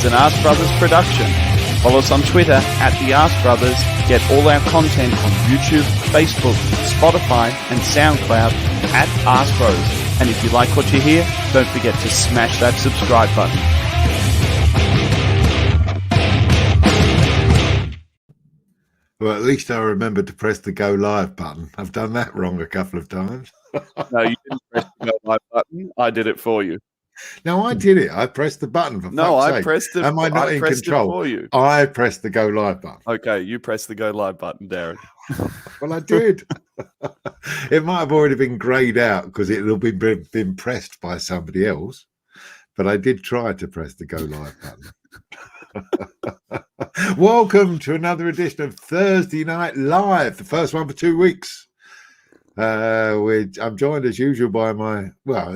is an Ask Brothers production. Follow us on Twitter at The Ask Brothers. Get all our content on YouTube, Facebook, Spotify, and SoundCloud at Ask Bros. And if you like what you hear, don't forget to smash that subscribe button. Well, at least I remembered to press the go live button. I've done that wrong a couple of times. No, you didn't press the go live button. I did it for you. No, I did it. I pressed the button. For fuck's sake. Pressed it. Am I not in control? For you. I pressed the go live button. Okay, you pressed the go live button, Darren. Well, I did. It might have already been greyed out because it'll be been pressed by somebody else. But I did try to press the go live button. Welcome to another edition of Thursday Night Live, the first one for 2 weeks. I'm joined as usual by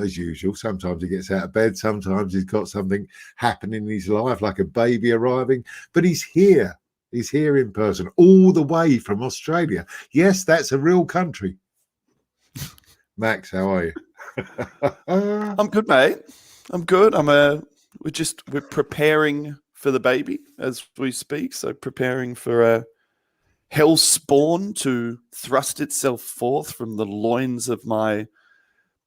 as usual, sometimes he gets out of bed, sometimes he's got something happening in his life, like a baby arriving, but he's here in person, all the way from Australia. Yes, that's a real country. Max, how are you? I'm good, mate. I'm good. We're preparing for the baby as we speak, so preparing for hell's spawn to thrust itself forth from the loins of my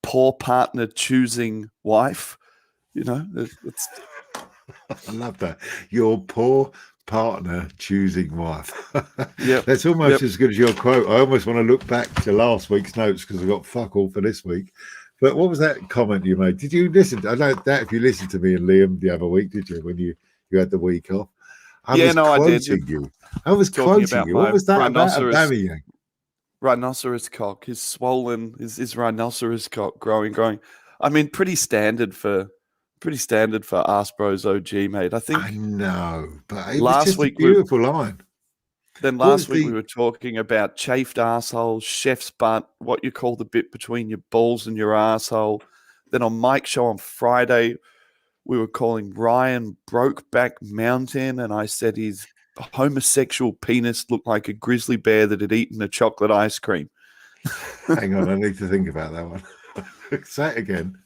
poor partner choosing wife. You know, I love that. Your poor partner choosing wife. Yeah, that's almost as good as your quote. I almost want to look back to last week's notes because I've got fuck all for this week. But what was that comment you made? Did you listen? I know that if you listened to me and Liam the other week, did you, when you had the week off? I did. I was quoting you. What was that about Aubameyang? Rhinoceros cock. His swollen, his rhinoceros cock growing. I mean, pretty standard for Ask Bros OG, mate. I know, but it last was just week a beautiful line. Then last week we were talking about chafed arsehole, chef's butt, what you call the bit between your balls and your arsehole. Then on Mike's show on Friday, we were calling Ryan Brokeback Mountain, and I said his homosexual penis looked like a grizzly bear that had eaten a chocolate ice cream. Hang on, I need to think about that one. Say it again.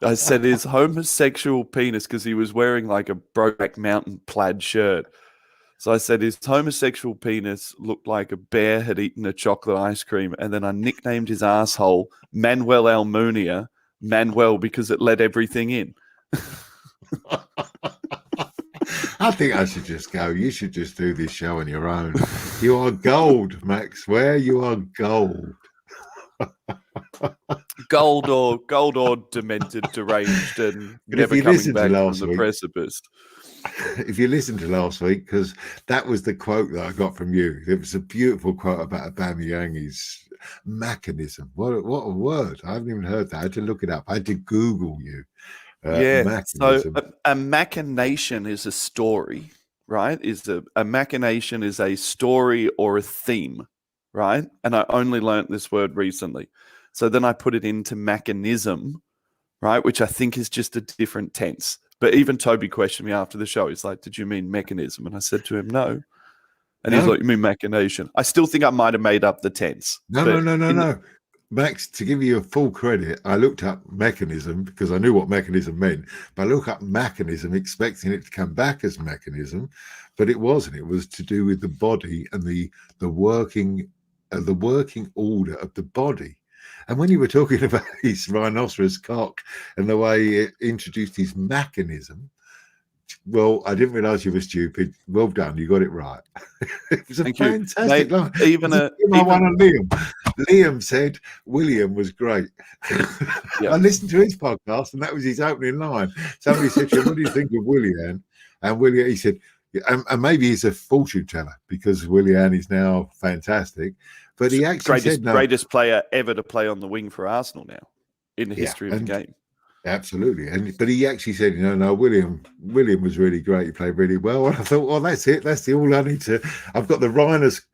I said his homosexual penis because he was wearing like a Brokeback Mountain plaid shirt. So I said his homosexual penis looked like a bear had eaten a chocolate ice cream, and then I nicknamed his asshole Manuel Almunia, Manuel, because it let everything in. I think I should just go. You should just do this show on your own. You are gold, Max Ware. You are gold. Gold or demented, deranged, and never coming back from the precipice. If you listened to last week, because that was the quote that I got from you. It was a beautiful quote about Aubameyang's mechanism. What a word. I haven't even heard that. I had to look it up. I had to Google you. So a machination is a story, right? A machination is a story or a theme, right? And I only learnt this word recently. So then I put it into mechanism, right? Which I think is just a different tense. But even Toby questioned me after the show. He's like, did you mean mechanism? And I said to him, no. And he's like, you mean machination? I still think I might have made up the tense. No. Max, to give you a full credit, I looked up mechanism because I knew what mechanism meant. But I looked up mechanism expecting it to come back as mechanism, but it wasn't. It was to do with the body and the working order of the body. And when you were talking about his rhinoceros cock and the way it introduced his mechanism, well, I didn't realise you were stupid. Well done, you got it right. It was a fantastic line. Even one on Liam. Liam said William was great. Yeah. I listened to his podcast, and that was his opening line. Somebody said, "What do you think of William?" And William, he said, and maybe he's a fortune teller because William is now fantastic. But he actually said, greatest player ever to play on the wing for Arsenal now in the history of the game. Absolutely. But he actually said, no, William was really great. He played really well. And I thought, well, that's it. That's all I need to. I've got the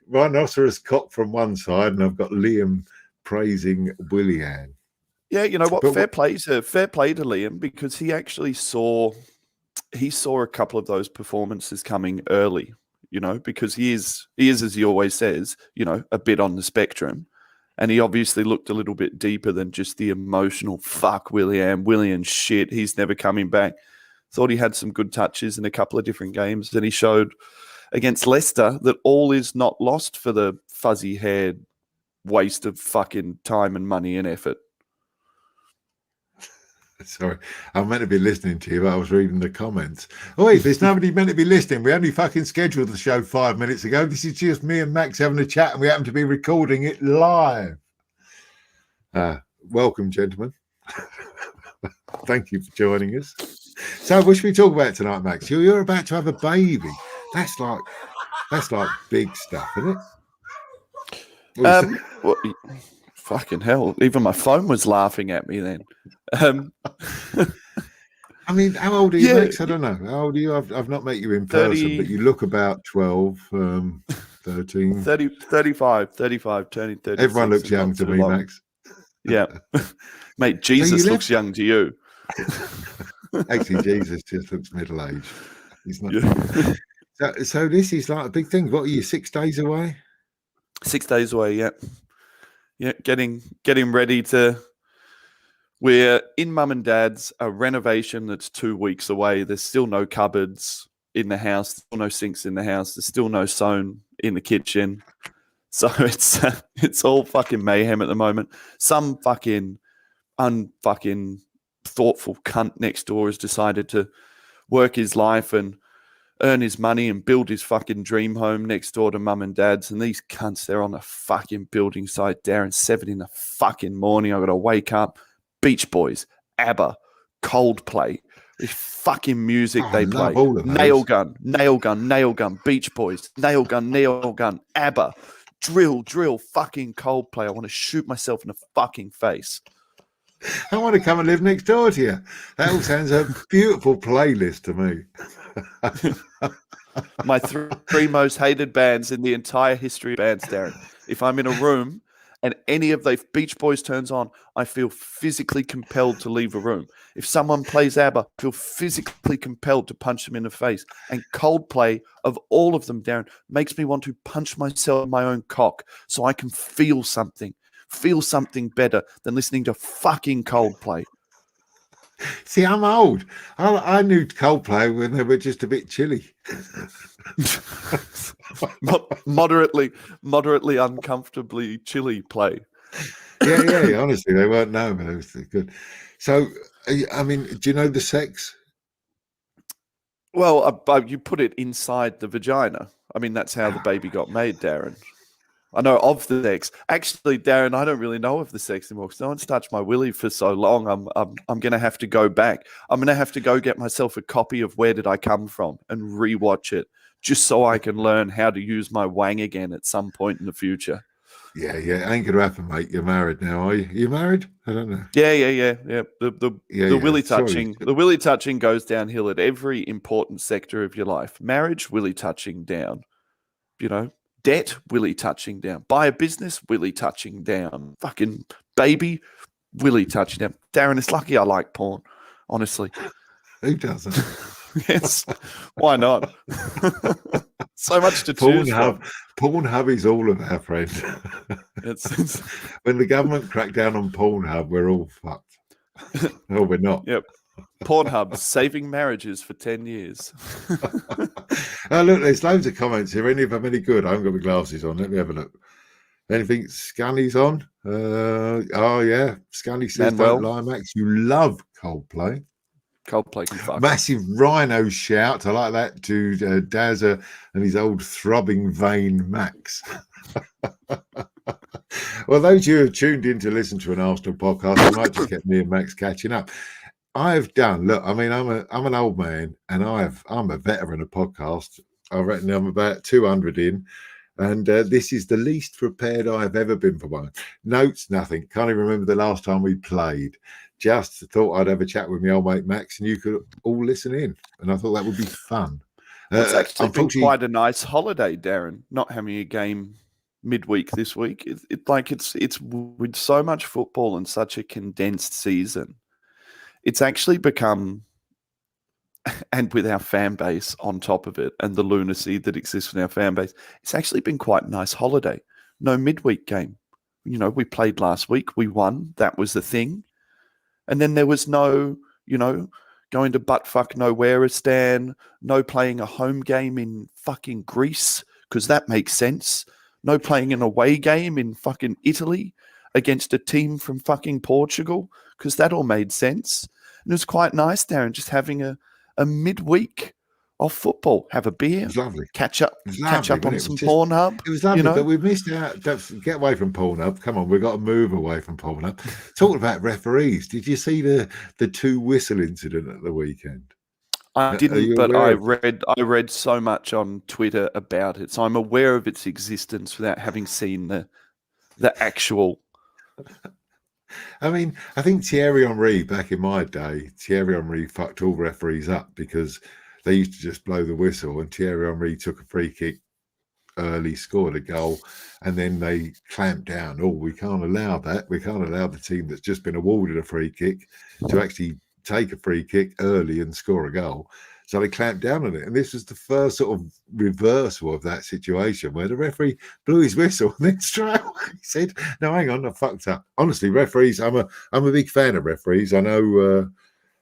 rhinoceros cock from one side, and I've got Liam praising Willian. Yeah, you know what? Fair play to Liam, because he actually saw a couple of those performances coming early. Because he is, as he always says, a bit on the spectrum. And he obviously looked a little bit deeper than just the emotional, fuck Willian shit, he's never coming back. Thought he had some good touches in a couple of different games. And he showed against Leicester that all is not lost for the fuzzy-haired waste of fucking time and money and effort. Sorry, I'm meant to be listening to you, but I was reading the comments. Oh, wait, there's nobody meant to be listening. We only fucking scheduled the show 5 minutes ago. This is just me and Max having a chat, and we happen to be recording it live. Welcome, gentlemen. Thank you for joining us. So, what should we talk about tonight, Max? You're about to have a baby. That's like big stuff, isn't it? Well, fucking hell! Even my phone was laughing at me then. I mean, how old are you, Max? I don't know. How old are you? I've not met you in 30, person, but you look about 12, 13. 35, turning 36. Everyone looks young to me, long. Max. Yeah. Mate, Jesus looks young to you. Actually, Jesus just looks middle-aged. He's not. Yeah. So this is like a big thing. What are you, 6 days away? 6 days away, yeah. Yeah, getting ready to... We're in Mum and Dad's, a renovation that's 2 weeks away. There's still no cupboards in the house, still no sinks in the house. There's still no sewn in the kitchen. So it's all fucking mayhem at the moment. Some fucking unfucking thoughtful cunt next door has decided to work his life and earn his money and build his fucking dream home next door to Mum and Dad's. And these cunts, they're on the fucking building site, Darren, 7 in the fucking morning. I got to wake up. Beach Boys, ABBA, Coldplay, this fucking music they play. Nail gun, Beach Boys, nail gun, ABBA, drill, fucking Coldplay. I want to shoot myself in the fucking face. I want to come and live next door to you. That all sounds a beautiful playlist to me. My three most hated bands in the entire history of bands, Darren. If I'm in a room and any of the Beach Boys turns on, I feel physically compelled to leave a room. If someone plays ABBA, I feel physically compelled to punch them in the face. And Coldplay, of all of them, Darren, makes me want to punch myself in my own cock so I can feel something better than listening to fucking Coldplay. See, I'm old. I knew Coldplay when they were just a bit chilly. moderately uncomfortably chilly play. Yeah. Honestly, they weren't known, but it was good. So, I mean, do you know the sex? Well, you put it inside the vagina. I mean, that's how the baby got made, Darren. I know of the sex. Actually, Darren, I don't really know of the sex anymore because no one's touched my willy for so long. I'm going to have to go back. I'm going to have to go get myself a copy of Where Did I Come From and rewatch it just so I can learn how to use my wang again at some point in the future. Yeah. Ain't going to happen, mate. You're married now, are you? You married? I don't know. Yeah. The willy touching. The willy touching goes downhill at every important sector of your life. Marriage, willy touching down. You know. Debt, willy touching down. Buy a business, willy touching down. Fucking baby, willy touching down. Darren, it's lucky I like porn, honestly. Who doesn't? Yes. Why not? So much to choose from. Pornhub is all of our friends. When the government cracked down on Pornhub, we're all fucked. No, we're not. Yep. Pornhub saving marriages for 10 years. Oh, look, there's loads of comments here. Any of them any good? I haven't got my glasses on. Let me have a look. Anything Scully's on? Oh, yeah. Scully says, don't lie, Max. You love Coldplay. Coldplay can fuck. Massive rhino shout. I like that to Dazza and his old throbbing vein Max. Well, those of you who have tuned in to listen to an Arsenal podcast, you might just get me and Max catching up. I've done. Look, I mean, I'm an old man, and I'm a veteran of podcasts. I reckon I'm about 200 in, and this is the least prepared I've ever been for one. Notes, nothing. Can't even remember the last time we played. Just thought I'd have a chat with my old mate Max, and you could all listen in, and I thought that would be fun. It's actually been quite a nice holiday, Darren. Not having a game midweek this week. It's with so much football and such a condensed season. It's actually become, and with our fan base on top of it and the lunacy that exists in our fan base, it's actually been quite a nice holiday. No midweek game. You know, we played last week. We won. That was the thing. And then there was no, going to buttfuck nowhereistan, no playing a home game in fucking Greece, because that makes sense. No playing an away game in fucking Italy against a team from fucking Portugal, because that all made sense. And it was quite nice, Darren, just having a midweek of football. Have a beer, lovely. catch up on some Pornhub. It was lovely, but we've missed out. Get away from Pornhub. Come on, we've got to move away from Pornhub. Talking about referees, did you see the 2 whistle incident at the weekend? I didn't, but I read so much on Twitter about it, so I'm aware of its existence without having seen the actual. I mean, I think Thierry Henry, back in my day, Thierry Henry fucked all referees up because they used to just blow the whistle, and Thierry Henry took a free kick early, scored a goal, and then they clamped down. Oh, we can't allow that. We can't allow the team that's just been awarded a free kick to actually take a free kick early and score a goal. So they clamped down on it. And this was the first sort of reversal of that situation where the referee blew his whistle and then straight away he said, no, hang on, I fucked up. Honestly, referees, I'm a big fan of referees. I know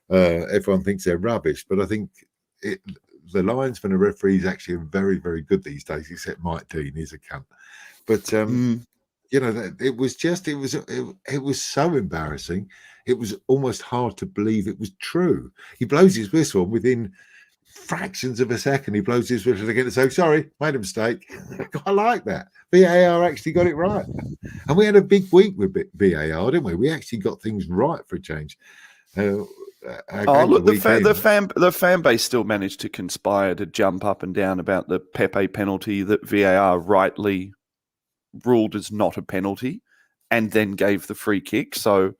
everyone thinks they're rubbish, but I think the linesman and referees actually are very, very good these days, except Mike Dean, he's a cunt. But you know, it was so embarrassing. It was almost hard to believe it was true. He blows his whistle, and within fractions of a second, he blows his whistle again and says, sorry, made a mistake. I like that. VAR actually got it right. And we had a big week with VAR, didn't we? We actually got things right for a change. Look, the fan base still managed to conspire to jump up and down about the Pepe penalty that VAR rightly ruled as not a penalty and then gave the free kick. So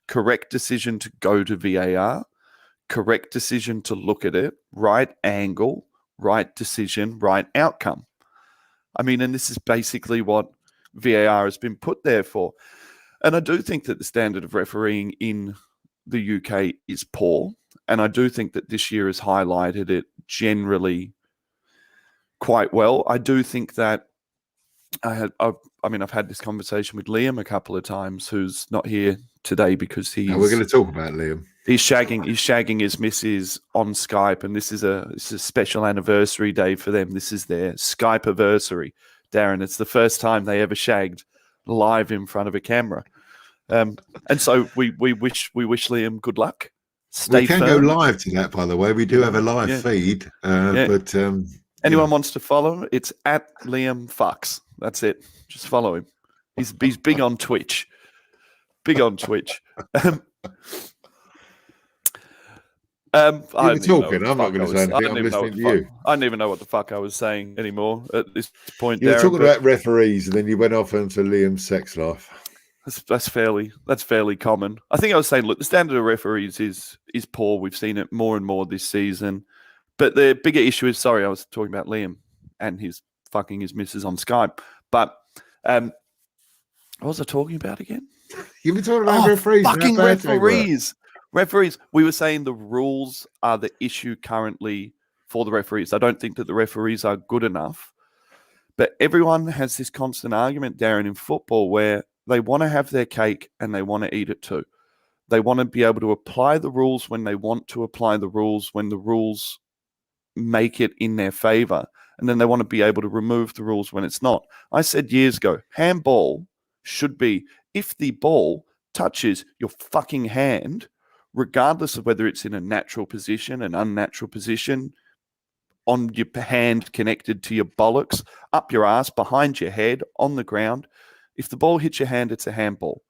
correct decision to go to VAR, correct decision to look at it, right angle, right decision, right outcome. I mean, and this is basically what VAR has been put there for. And I do think that the standard of refereeing in the UK is poor. And I do think that this year has highlighted it generally quite well. I do think that I've had this conversation with Liam a couple of times, who's not here today because we're going to talk about Liam. He's shagging his missus on Skype, and this is a special anniversary day for them. This is their Skype-iversary, Darren. It's the first time they ever shagged live in front of a camera, and so we wish Liam good luck. We can go live to that, by the way. We do have a live feed, but anyone wants to follow him, it's at Liam Fucks. That's it. Just follow him. He's big on Twitch. Big on Twitch. You were talking. I'm not going to say anything. I'm listening to you. I don't even know what the fuck I was saying anymore at this point. You were talking about referees, and then you went off into Liam's sex life. That's fairly common. I think I was saying, look, the standard of referees is poor. We've seen it more and more this season. But the bigger issue is, sorry, I was talking about Liam and his fucking his missus on Skype. But what was I talking about again? You've been talking about referees. Fucking referees. Referees. We were saying the rules are the issue currently for the referees. I don't think that the referees are good enough. But everyone has this constant argument, Darren, in football where they want to have their cake and they want to eat it too. They want to be able to apply the rules when they want to apply the rules, when the rules make it in their favor. And then they want to be able to remove the rules when it's not. I said years ago, handball should be, if the ball touches your fucking hand, regardless of whether it's in a natural position, an unnatural position, on your hand connected to your bollocks, up your ass, behind your head, on the ground. If the ball hits your hand, it's a handball.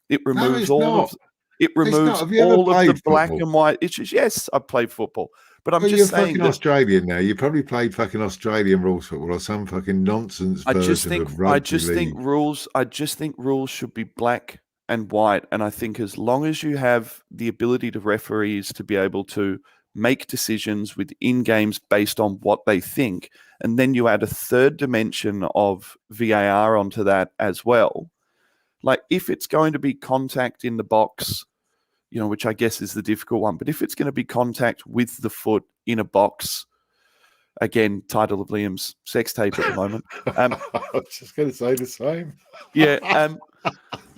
It removes all of the black and white issues. Yes, I've played football. But I'm just saying, you're fucking Australian now. You probably played fucking Australian rules football or some fucking nonsense version of rugby I just think rules should be black and white. And I think as long as you have the ability to referees to be able to make decisions within games based on what they think, and then you add a third dimension of VAR onto that as well. Like if it's going to be contact in the box, you know, which I guess is the difficult one. But if it's going to be contact with the foot in a box, again, title of Liam's sex tape at the moment. I was just going to say the same. Yeah.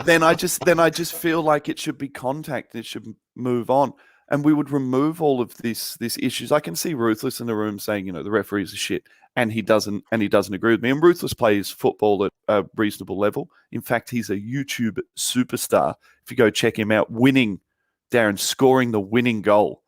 Then I just feel like it should be contact. It should move on. and we would remove all of this issues. I can see Ruthless in the room saying, the referees are shit, and he doesn't agree with me. And Ruthless plays football at a reasonable level. In fact, he's a YouTube superstar. If you go check him out, scoring the winning goal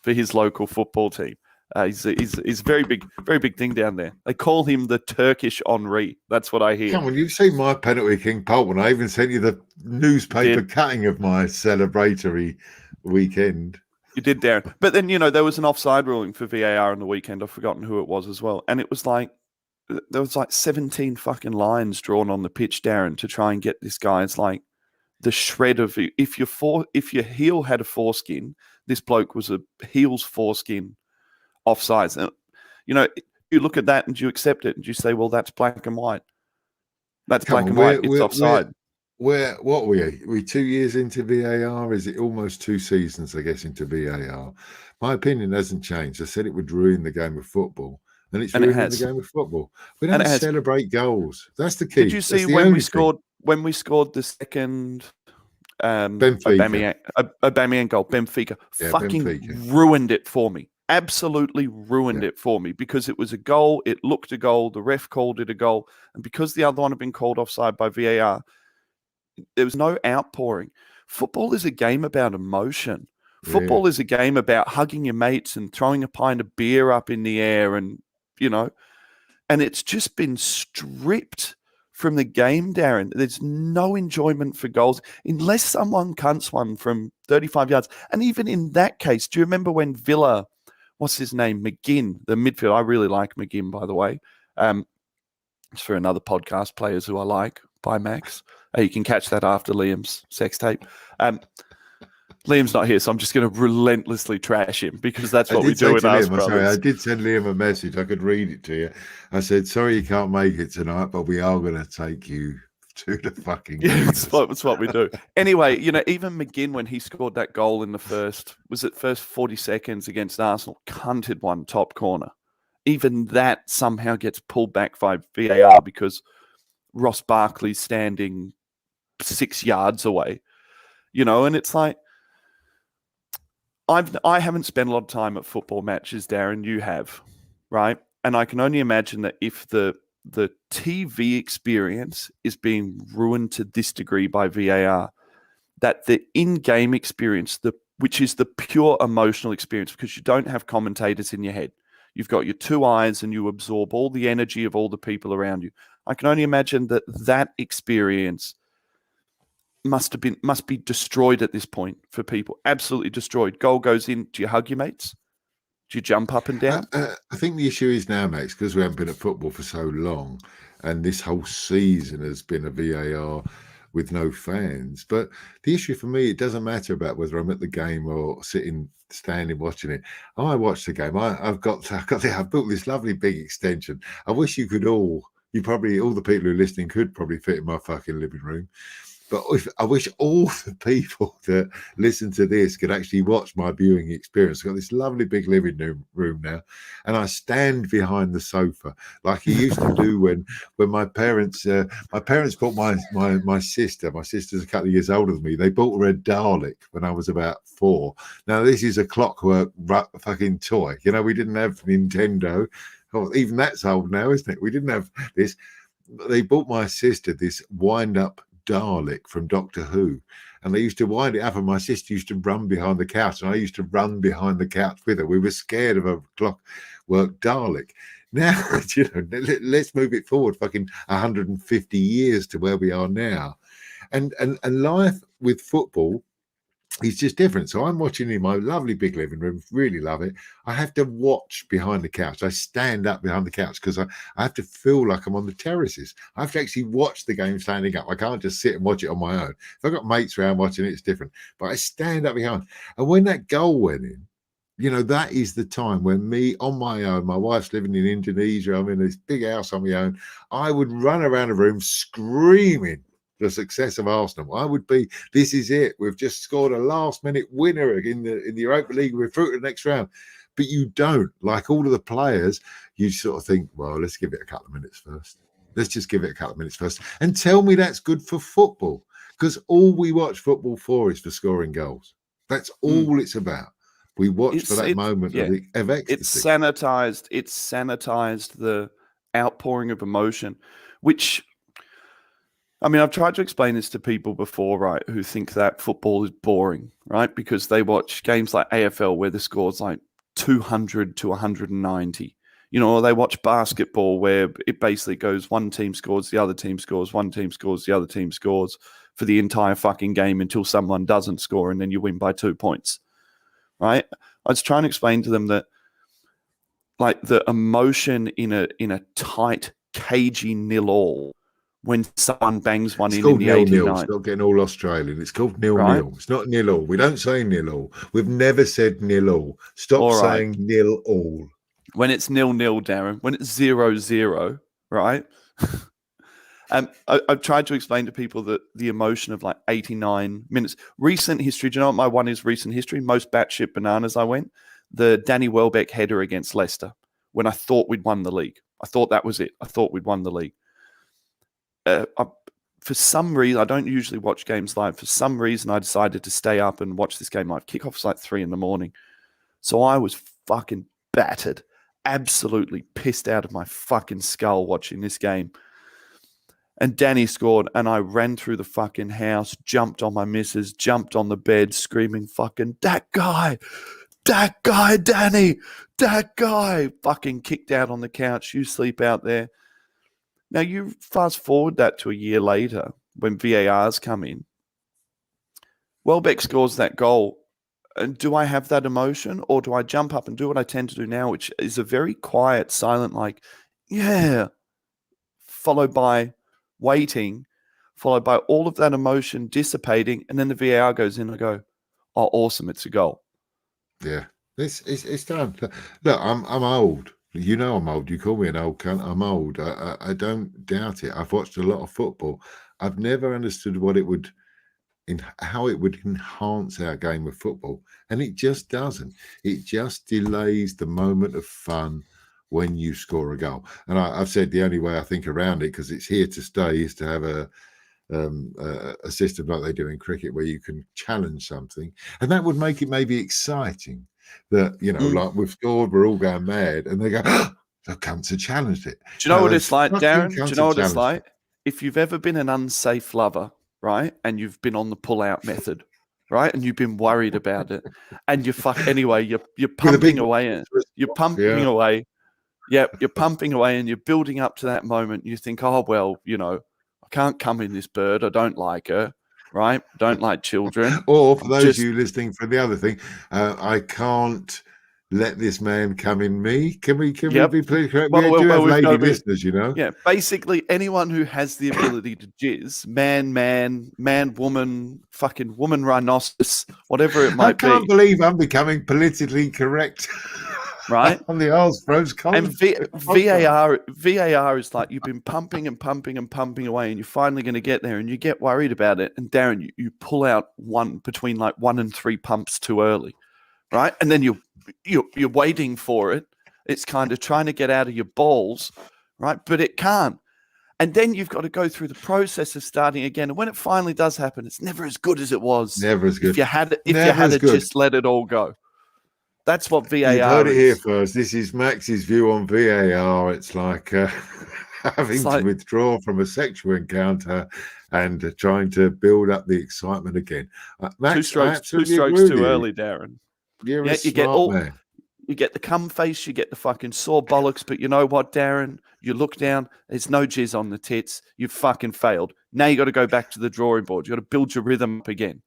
for his local football team. He's a very big thing down there. They call him the Turkish Henri. That's what I hear. Come on, you've seen my penalty king Poltman. I even sent you the newspaper cutting of my celebratory weekend. You did, Darren. But then, there was an offside ruling for VAR on the weekend. I've forgotten who it was as well. And it was there was 17 fucking lines drawn on the pitch, Darren, to try and get this guy's the shred of, if your heel had a foreskin, this bloke was a heel's foreskin offsides. And, you look at that and you accept it and you say, well, that's black and white. That's black and white. It's offside. What are we 2 years into VAR? Is it almost 2 seasons, I guess, into VAR? My opinion hasn't changed. I said it would ruin the game of football, and it's ruining the game of football. We don't celebrate goals. That's the key. Did you see when we scored the second Aubameyang goal? Benfica ruined it for me. Absolutely ruined it for me, because it was a goal. It looked a goal. The ref called it a goal, and because the other one had been called offside by VAR, there was no outpouring. Football is a game about emotion. Football is a game about hugging your mates and throwing a pint of beer up in the air, and and it's just been stripped from the game, Darren. There's no enjoyment for goals unless someone cunts one from 35 yards. And even in that case, do you remember when Villa, what's his name, McGinn, the midfielder? I really like McGinn, by the way. It's for another podcast, Players Who I Like, by Max. You can catch that after Liam's sex tape. Liam's not here, so I'm just going to relentlessly trash him, because that's what we do with us, brothers. Sorry, I did send Liam a message. I could read it to you. I said, sorry you can't make it tonight, but we are going to take you to the fucking game. That's what we do. Anyway, even McGinn, when he scored that goal in the first 40 seconds against Arsenal, cunted one top corner. Even that somehow gets pulled back by VAR because Ross Barkley's standing 6 yards away. And it's like, I haven't spent a lot of time at football matches, Darren. You have, right? And I can only imagine that if the TV experience is being ruined to this degree by VAR, that the in-game experience, which is the pure emotional experience, because you don't have commentators in your head. You've got your 2 eyes and you absorb all the energy of all the people around you. I can only imagine that experience must be destroyed at this point for people. Absolutely destroyed. Goal goes in. Do you hug your mates? Do you jump up and down? I think the issue is now, Max, because we haven't been at football for so long, and this whole season has been a VAR with no fans. But the issue for me, it doesn't matter about whether I'm at the game or standing watching it. I watch the game. I've built this lovely big extension. I wish all the people who are listening could probably fit in my fucking living room. But I wish all the people that listen to this could actually watch my viewing experience. I've got this lovely big living room now, and I stand behind the sofa like you used to do when my parents bought my sister. My sister's a couple of years older than me. They bought her a Dalek when I was about 4. Now this is a clockwork fucking toy. We didn't have Nintendo. Oh, even that's old now, isn't it? We didn't have this. They bought my sister this wind-up Dalek from Doctor Who, and they used to wind it up, and my sister used to run behind the couch, and I used to run behind the couch with her. We were scared of a clockwork Dalek. Now, let's move it forward fucking 150 years to where we are now, and life with football is just different. So I'm watching in my lovely big living room, really love it. I have to watch behind the couch. I stand up behind the couch because I have to feel like I'm on the terraces. I have to actually watch the game standing up. I can't just sit and watch it on my own. If I've got mates around watching it, it's different. But I stand up behind. And when that goal went in, that is the time when me on my own, my wife's living in Indonesia, I'm in this big house on my own, I would run around the room screaming the success of Arsenal. I would be, this is it. We've just scored a last-minute winner in the Europa League. We're through to the next round. But you don't. Like all of the players, you sort of think, well, let's give it a couple of minutes first. Let's just give it a couple of minutes first. And tell me that's good for football. Because all we watch football for is for scoring goals. That's all it's about. We watch for that moment of ecstasy. It's sanitized the outpouring of emotion, which, I mean, I've tried to explain this to people before, right, who think that football is boring, right? Because they watch games like AFL where the score's like 200 to 190. Or they watch basketball where it basically goes one team scores, the other team scores, one team scores, the other team scores for the entire fucking game until someone doesn't score and then you win by 2 points, right? I was trying to explain to them that, like, the emotion in a tight, cagey 0-0 when someone bangs one in the 89th. It's not getting all Australian. It's called 0-0. Right? It's not 0-0. We don't say 0-0. We've never said 0-0. Stop saying 0-0. When it's 0-0, Darren, when it's 0-0, right? I've tried to explain to people that the emotion of like 89 minutes. Recent history, do you know what my one is recent history? Most batshit bananas I went. The Danny Welbeck header against Leicester when I thought we'd won the league. I thought that was it. I thought we'd won the league. For some reason, I don't usually watch games live. For some reason, I decided to stay up and watch this game live. Kickoff's like 3 a.m. So I was fucking battered. Absolutely pissed out of my fucking skull watching this game. And Danny scored, and I ran through the fucking house, jumped on my missus, jumped on the bed, screaming, fucking, that guy, Danny, that guy. Fucking kicked out on the couch. You sleep out there. Now, you fast forward that to a year later when VAR's come in. Welbeck scores that goal. And do I have that emotion, or do I jump up and do what I tend to do now, which is a very quiet, silent, like, yeah, followed by waiting, followed by all of that emotion dissipating, and then the VAR goes in and I go, oh, awesome, it's a goal. Yeah, it's time. Look, I'm old. You know I'm old. You call me an old cunt. I'm old. I don't doubt it. I've watched a lot of football. I've never understood how it would enhance our game of football, and it just doesn't. It just delays the moment of fun when you score a goal. And I've said the only way I think around it, because it's here to stay, is to have a system like they do in cricket where you can challenge something, and that would make it maybe exciting. That, like we've scored, we're all going mad, and they go, oh, the cunts have challenged it. Do you know what it's like, Darren? Do you know what it's like? If you've ever been an unsafe lover, right, and you've been on the pull-out method, right, and you've been worried about it, and you're pumping away, and you're pumping away. Yeah, you're pumping away, and you're building up to that moment. You think, oh well, I can't come in this bird. I don't like her. Right? Don't like children. Or for those of you listening for the other thing, I can't let this man come in me. Can we be please correct? We do have lady listeners, Yeah, basically anyone who has the ability to jizz, man, woman, fucking woman rhinoceros, whatever it might be. I can't believe I'm becoming politically correct. Right? On the Oz Pros and VAR is like you've been pumping and pumping and pumping away, and you're finally going to get there, and you get worried about it. And Darren, you pull out between like 1 and 3 pumps too early, right? And then you're waiting for it. It's kind of trying to get out of your balls, right? But it can't. And then you've got to go through the process of starting again. And when it finally does happen, it's never as good as it was. Never as good. If you had just let it all go. That's what VAR is. You've heard it here first. This is Max's view on VAR. It's like having to withdraw from a sexual encounter and trying to build up the excitement again. Max, two strokes too early, Darren. You're a smart man. You get the cum face, you get the fucking sore bollocks, but you know what, Darren? You look down, there's no jizz on the tits. You've fucking failed. Now you got to go back to the drawing board. You got to build your rhythm up again.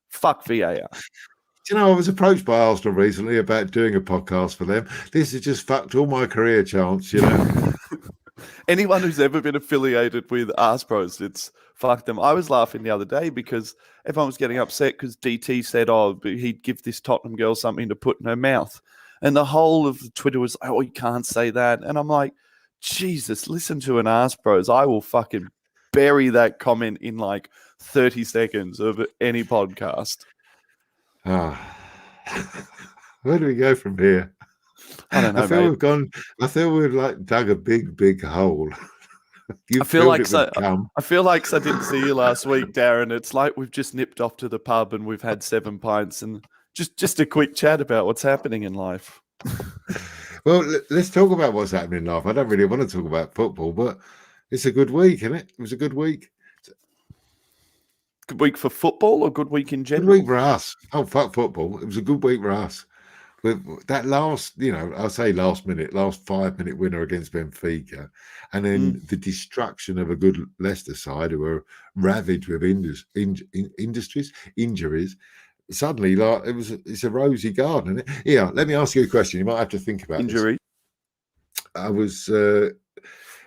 Fuck VAR. I was approached by Arsenal recently about doing a podcast for them. This has just fucked all my career chance, Anyone who's ever been affiliated with Arspros, it's fucked them. I was laughing the other day because everyone was getting upset because DT said, he'd give this Tottenham girl something to put in her mouth. And the whole of Twitter was, oh, you can't say that. And I'm like, Jesus, listen to an Arspros. I will fucking bury that comment in like 30 seconds of any podcast. Where do we go from here? I don't know. I feel we've like dug a big hole. I feel like I didn't see you last week, Darren. It's like we've just nipped off to the pub and we've had 7 pints, and Just a quick chat about what's happening in life. Well, let's talk about what's happening in life. I don't really want to talk about football, but it's a good week, isn't it? It was a good week. Good week for football or good week in general? Good week for us. Oh, fuck football. It was a good week for us. With that last, I'll say last 5-minute winner against Benfica, and then the destruction of a good Leicester side who were ravaged with injuries. Suddenly, it's a rosy garden. Yeah, let me ask you a question. You might have to think about injury. This.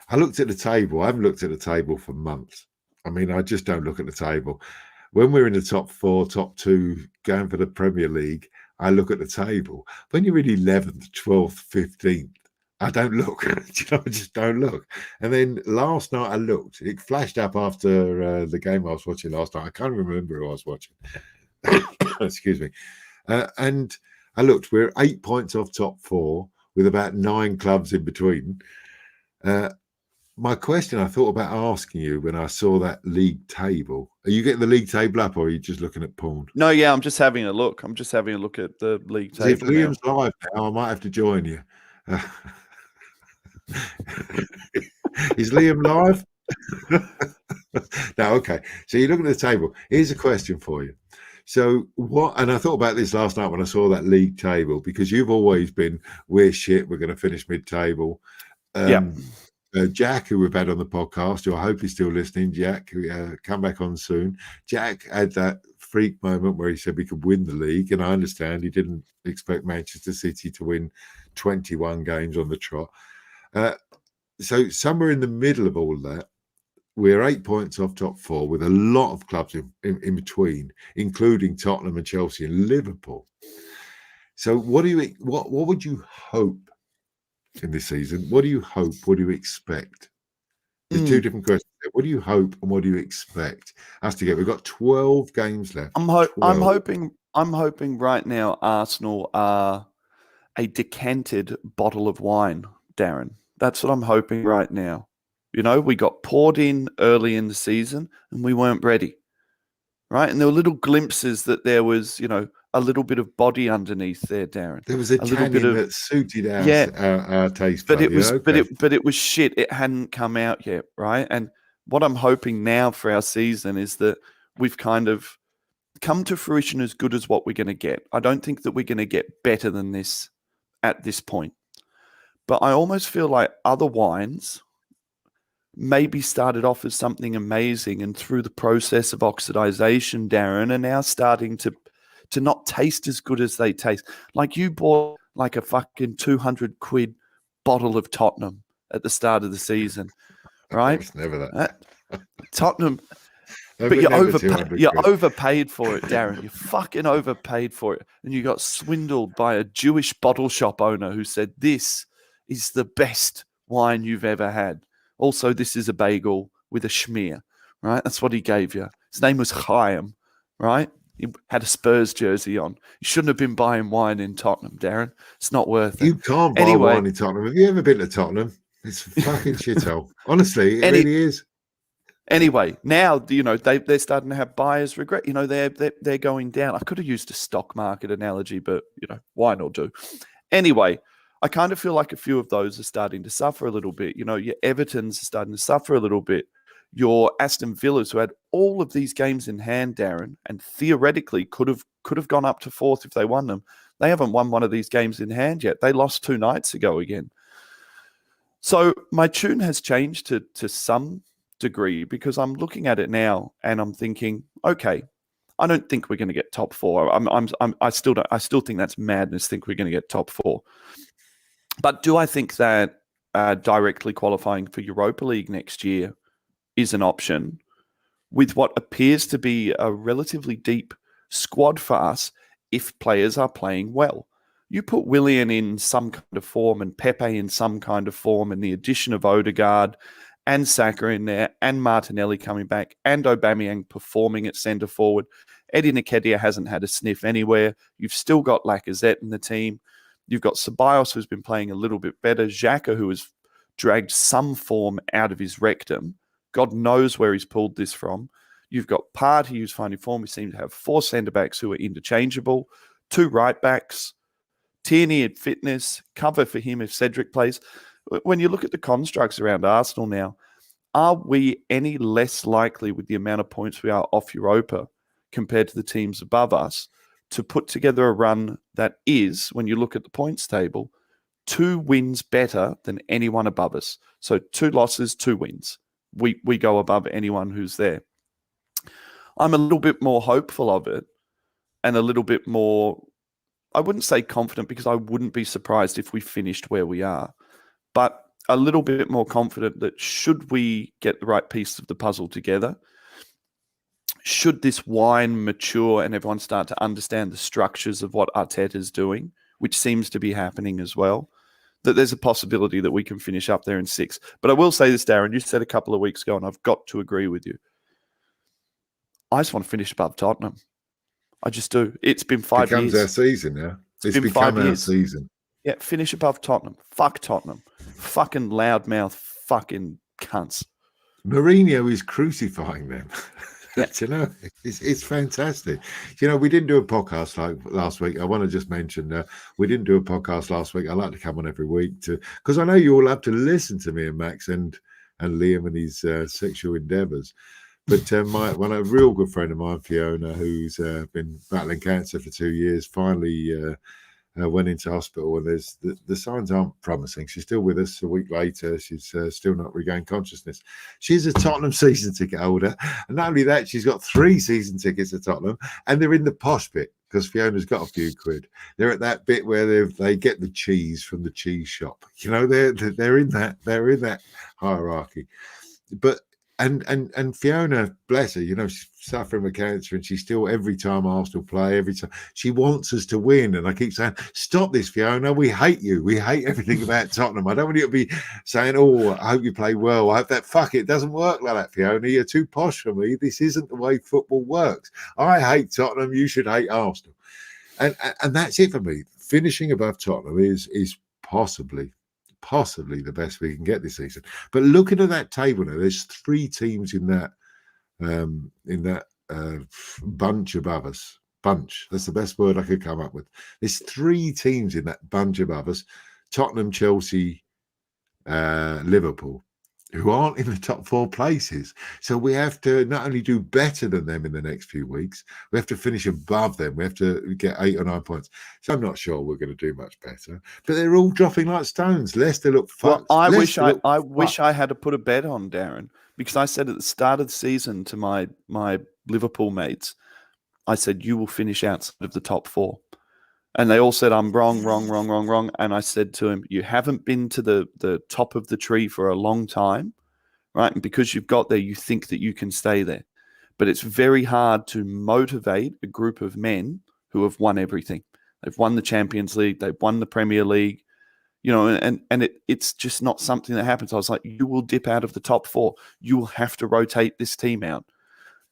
I looked at the table. I haven't looked at the table for months. I mean, I just don't look at the table. When we're in the top 4, top 2, going for the Premier League, I look at the table. When you're in 11th, 12th, 15th, I don't look. I just don't look. And then last night I looked. It flashed up after the game I was watching last night. I can't remember who I was watching. Excuse me. And I looked. We're 8 points off top 4 with about 9 clubs in between. My question I thought about asking you when I saw that league table. Are you getting the league table up or are you just looking at porn? No, yeah, I'm just having a look. I'm just having a look at the league table. If Liam's live now, I might have to join you. Is Liam live? No, okay. So you're looking at the table. Here's a question for you. So and I thought about this last night when I saw that league table, because you've always been, we're shit, we're going to finish mid-table. Jack, who we've had on the podcast, who I hope is still listening, Jack, come back on soon. Jack had that freak moment where he said we could win the league, and I understand he didn't expect Manchester City to win 21 games on the trot. So somewhere in the middle of all that, we're 8 points off top 4 with a lot of clubs in between, including Tottenham and Chelsea and Liverpool. So what would you hope in this season? What do you hope? What do you expect? There's two different questions there. What do you hope and what do you expect us to get? We've got 12 games left. I'm hoping right now Arsenal are a decanted bottle of wine, Darren. That's what I'm hoping right now. We got poured in early in the season and we weren't ready, right? And there were little glimpses that there was, a little bit of body underneath there, Darren. There was a tannin that suited our taste. But it was shit. It hadn't come out yet, right? And what I'm hoping now for our season is that we've kind of come to fruition as good as what we're going to get. I don't think that we're going to get better than this at this point. But I almost feel like other wines maybe started off as something amazing, and through the process of oxidization, Darren, are now starting to not taste as good as they taste. Like you bought like a fucking 200 quid bottle of Tottenham at the start of the season, right? It's never that. Tottenham. But you overpaid for it, Darren. You fucking overpaid for it. And you got swindled by a Jewish bottle shop owner who said, this is the best wine you've ever had. Also, this is a bagel with a schmear, right? That's what he gave you. His name was Chaim, right? He had a Spurs jersey on. You shouldn't have been buying wine in Tottenham, Darren. It's not worth it. You can't buy wine in Tottenham. Have you ever been to Tottenham? It's a fucking shithole. Honestly, it really is. Anyway, now they're starting to have buyers regret. They're going down. I could have used a stock market analogy, but wine will do. Anyway, I kind of feel like a few of those are starting to suffer a little bit. Your Evertons are starting to suffer a little bit. Your Aston Villas, who had all of these games in hand, Darren, and theoretically could have gone up to 4th if they won them. They haven't won one of these games in hand yet. They lost 2 nights ago again. So my tune has changed to some degree, because I'm looking at it now and I'm thinking, okay, I don't think we're going to get top 4. I still think that's madness. Think we're going to get top 4. But do I think that directly qualifying for Europa League next year is an option with what appears to be a relatively deep squad for us if players are playing well? You put Willian in some kind of form and Pepe in some kind of form, and the addition of Odegaard and Saka in there and Martinelli coming back and Aubameyang performing at centre forward. Eddie Nketiah hasn't had a sniff anywhere. You've still got Lacazette in the team. You've got Ceballos, who's been playing a little bit better. Xhaka, who has dragged some form out of his rectum. God knows where he's pulled this from. You've got Partey, who's finding form. We seem to have 4 centre-backs who are interchangeable. 2 right backs, Tierney at fitness, cover for him if Cedric plays. When you look at the constructs around Arsenal now, are we any less likely with the amount of points we are off Europa compared to the teams above us to put together a run that is, when you look at the points table, 2 wins better than anyone above us? So 2 losses, 2 wins. We go above anyone who's there. I'm a little bit more hopeful of it and a little bit more, I wouldn't say confident, because I wouldn't be surprised if we finished where we are, but a little bit more confident that should we get the right piece of the puzzle together, should this wine mature and everyone start to understand the structures of what Arteta's doing, which seems to be happening as well, that there's a possibility that we can finish up there in 6th. But I will say this, Darren, you said a couple of weeks ago, and I've got to agree with you. I just want to finish above Tottenham. I just do. It's been 5 years. It becomes our season now. It's been become 5 our years. season. Yeah, finish above Tottenham. Fuck Tottenham. Fucking loudmouth fucking cunts. Mourinho is crucifying them. Yeah. You know, it's fantastic. You know, we didn't do a podcast like last week. I want to just mention we didn't do a podcast last week. I like to come on every week because I know you all have to listen to me and Max and Liam and his sexual endeavours. But a real good friend of mine, Fiona, who's been battling cancer for 2 years, finally went into hospital, and the signs aren't promising. She's still with us a week later. She's still not regained consciousness. She's a Tottenham season ticket holder, and not only that, she's got 3 season tickets at Tottenham, and they're in the posh bit because Fiona's got a few quid. They're at that bit where they get the cheese from the cheese shop. You know, they're in that hierarchy, but. And Fiona, bless her, you know, she's suffering with cancer, and she's still, every time Arsenal play, every time she wants us to win. And I keep saying, stop this, Fiona. We hate you. We hate everything about Tottenham. I don't want you to be saying, oh, I hope you play well. I hope that. Fuck it. It doesn't work like that, Fiona. You're too posh for me. This isn't the way football works. I hate Tottenham. You should hate Arsenal. And that's it for me. Finishing above Tottenham is possibly the best we can get this season. But looking at that table now, there's 3 teams in that bunch above us. Bunch, that's the best word I could come up with. There's 3 teams in that bunch above us: Tottenham, Chelsea, Liverpool, who aren't in the top 4 places. So we have to not only do better than them in the next few weeks, we have to finish above them. We have to get 8 or 9 points. So I'm not sure we're going to do much better. But they're all dropping like stones. Leicester look fucked. Well, I wish I had to put a bet on, Darren, because I said at the start of the season to my Liverpool mates, I said, you will finish outside of the top 4. And they all said, I'm wrong. And I said to him, you haven't been to the top of the tree for a long time, right? And because you've got there, you think that you can stay there. But it's very hard to motivate a group of men who have won everything. They've won the Champions League. They've won the Premier League, you know, and it's just not something that happens. I was like, you will dip out of the top 4. You will have to rotate this team out.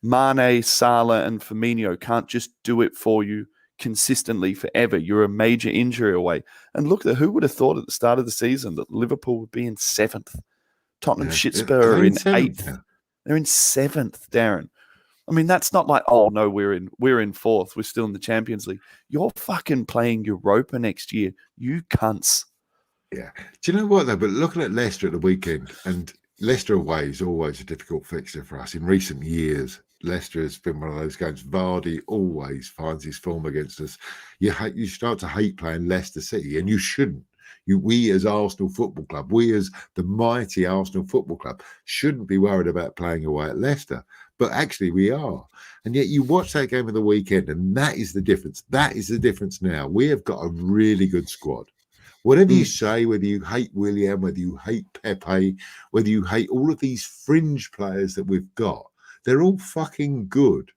Mane, Salah, and Firmino can't just do it for you consistently forever. You're a major injury away. And look, who would have thought at the start of the season that Liverpool would be in 7th? Tottenham Hotspur are in 8th. Now. They're in 7th, Darren. I mean, that's not like, oh no, we're in 4th. We're still in the Champions League. You're fucking playing Europa next year. You cunts. Yeah. Do you know what though? But looking at Leicester at the weekend, and Leicester away is always a difficult fixture for us in recent years. Leicester has been one of those games. Vardy always finds his form against us. You start to hate playing Leicester City, and you shouldn't. We as Arsenal Football Club, we as the mighty Arsenal Football Club, shouldn't be worried about playing away at Leicester. But actually we are. And yet you watch that game of the weekend, and that is the difference. That is the difference now. We have got a really good squad. Whatever you say, whether you hate Willian, whether you hate Pepe, whether you hate all of these fringe players that we've got, they're all fucking good.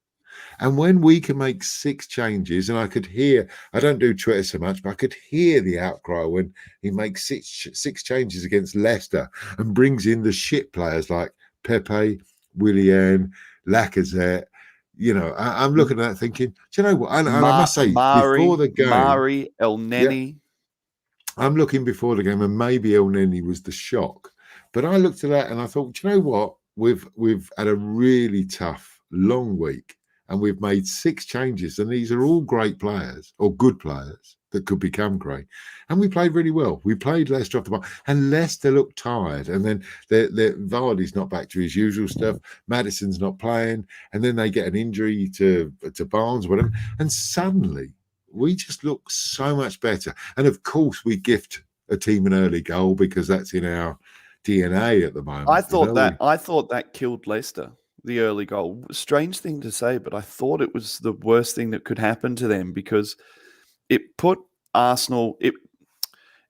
And when we can make 6 changes, and I could hear, I don't do Twitter so much, but I could hear the outcry when he makes six changes against Leicester and brings in the shit players like Pepe, Willian, Lacazette. You know, I'm looking at that thinking, do you know what? I must say, before the game, Mari, El Neni. Yeah, I'm looking before the game, and maybe El Neni was the shock. But I looked at that and I thought, do you know what? We've had a really tough, long week. and we've made 6 changes, and these are all great players or good players that could become great. And we played really well. We played Leicester off the bar, and Leicester looked tired. And then Vardy's not back to his usual stuff. Maddison's not playing, and then they get an injury to Barnes, whatever, and suddenly we just look so much better. And of course, we gift a team an early goal because that's in our DNA at the moment. I thought that killed Leicester. The early goal. Strange thing to say, but I thought it was the worst thing that could happen to them because it put Arsenal,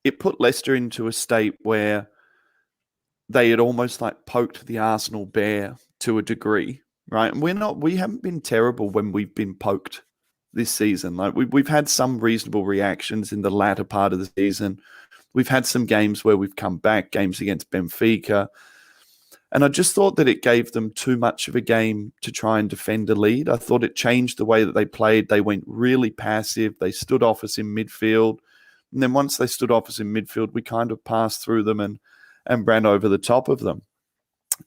it put Leicester into a state where they had almost like poked the Arsenal bear to a degree, right? And we haven't been terrible when we've been poked this season. Like we've had some reasonable reactions in the latter part of the season. We've had some games where we've come back, games against Benfica. And I just thought that it gave them too much of a game to try and defend a lead. I thought it changed the way that they played. They went really passive. They stood off us in midfield. And then once they stood off us in midfield, we kind of passed through them and ran over the top of them.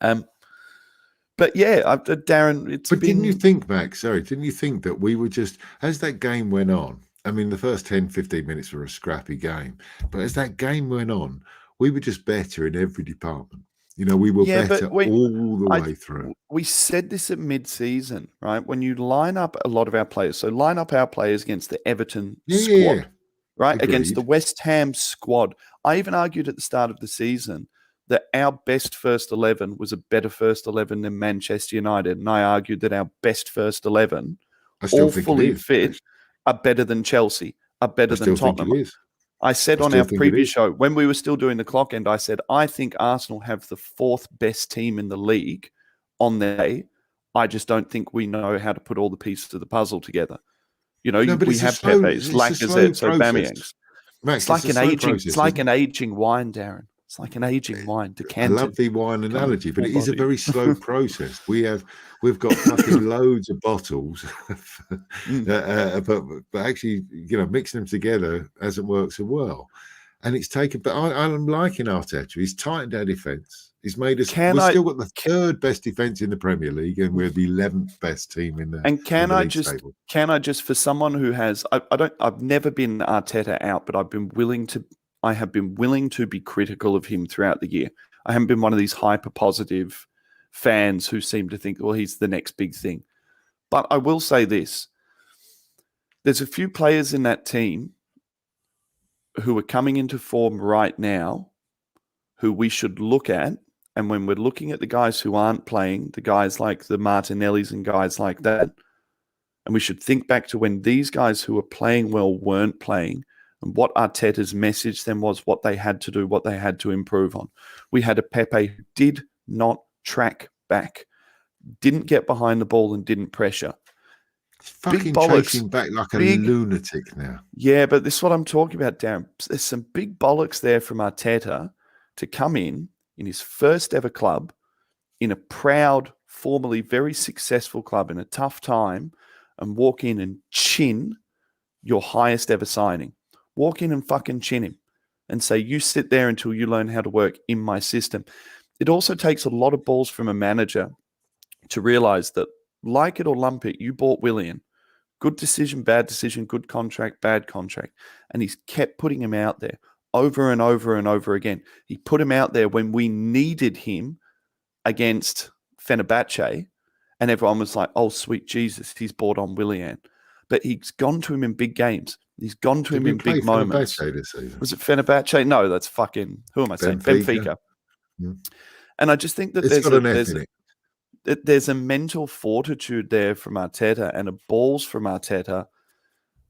But yeah, Darren, didn't you think, Max, didn't you think that we were just, as that game went on, I mean, the first 10, 15 minutes were a scrappy game. But as that game went on, we were just better in every department. You know, we were better all the way through. We said this at mid-season, right? When you line up a lot of our players, so line up our players against the Everton squad, right? Agreed. Against the West Ham squad. I even argued at the start of the season that our best first 11 was a better first 11 than Manchester United. And I argued that our best first 11, all fully fit, are better than Chelsea, are better than Tottenham. I said on our previous show, when we were still doing the clock end, I said, I think Arsenal have the 4th best team in the league on their day. I just don't think we know how to put all the pieces of the puzzle together. You know, we have Pepe's, Lacazette's, Aubameyangs. It's like an aging wine, Darren. It's like an aging wine. I love the wine analogy, but it is a very slow process. We've got fucking loads of bottles, but actually, you know, mixing them together hasn't worked so well. And it's taken. But I'm liking Arteta. He's tightened our defence. He's made us. Still got the 3rd best defence in the Premier League, and we're the 11th best team in the. And can I just, for someone who has, I've never been Arteta out, but I have been willing to be critical of him throughout the year. I haven't been one of these hyper positive fans who seem to think, well, he's the next big thing. But I will say this. There's a few players in that team who are coming into form right now who we should look at. And when we're looking at the guys who aren't playing, the guys like the Martinellis and guys like that, and we should think back to when these guys who were playing well weren't playing, and what Arteta's message then was, what they had to do, what they had to improve on. We had a Pepe who did not track back, didn't get behind the ball and didn't pressure. Fucking chasing back like a lunatic now. Yeah, but this is what I'm talking about, Darren. There's some big bollocks there from Arteta to come in his first ever club, in a proud, formerly very successful club in a tough time, and walk in and chin your highest ever signing. Walk in and fucking chin him and say, you sit there until you learn how to work in my system. It also takes a lot of balls from a manager to realize that, like it or lump it, you bought Willian. Good decision, bad decision, good contract, bad contract. And he's kept putting him out there over and over and over again. He put him out there when we needed him against Fenerbahce, and everyone was like, oh, sweet Jesus, he's bought on Willian. But he's gone to him in big games. He's gone to him in big moments. Was it Fenerbahce? No, that's fucking, who am I saying? Benfica. Yeah. And I just think that there's a mental fortitude there from Arteta and a balls from Arteta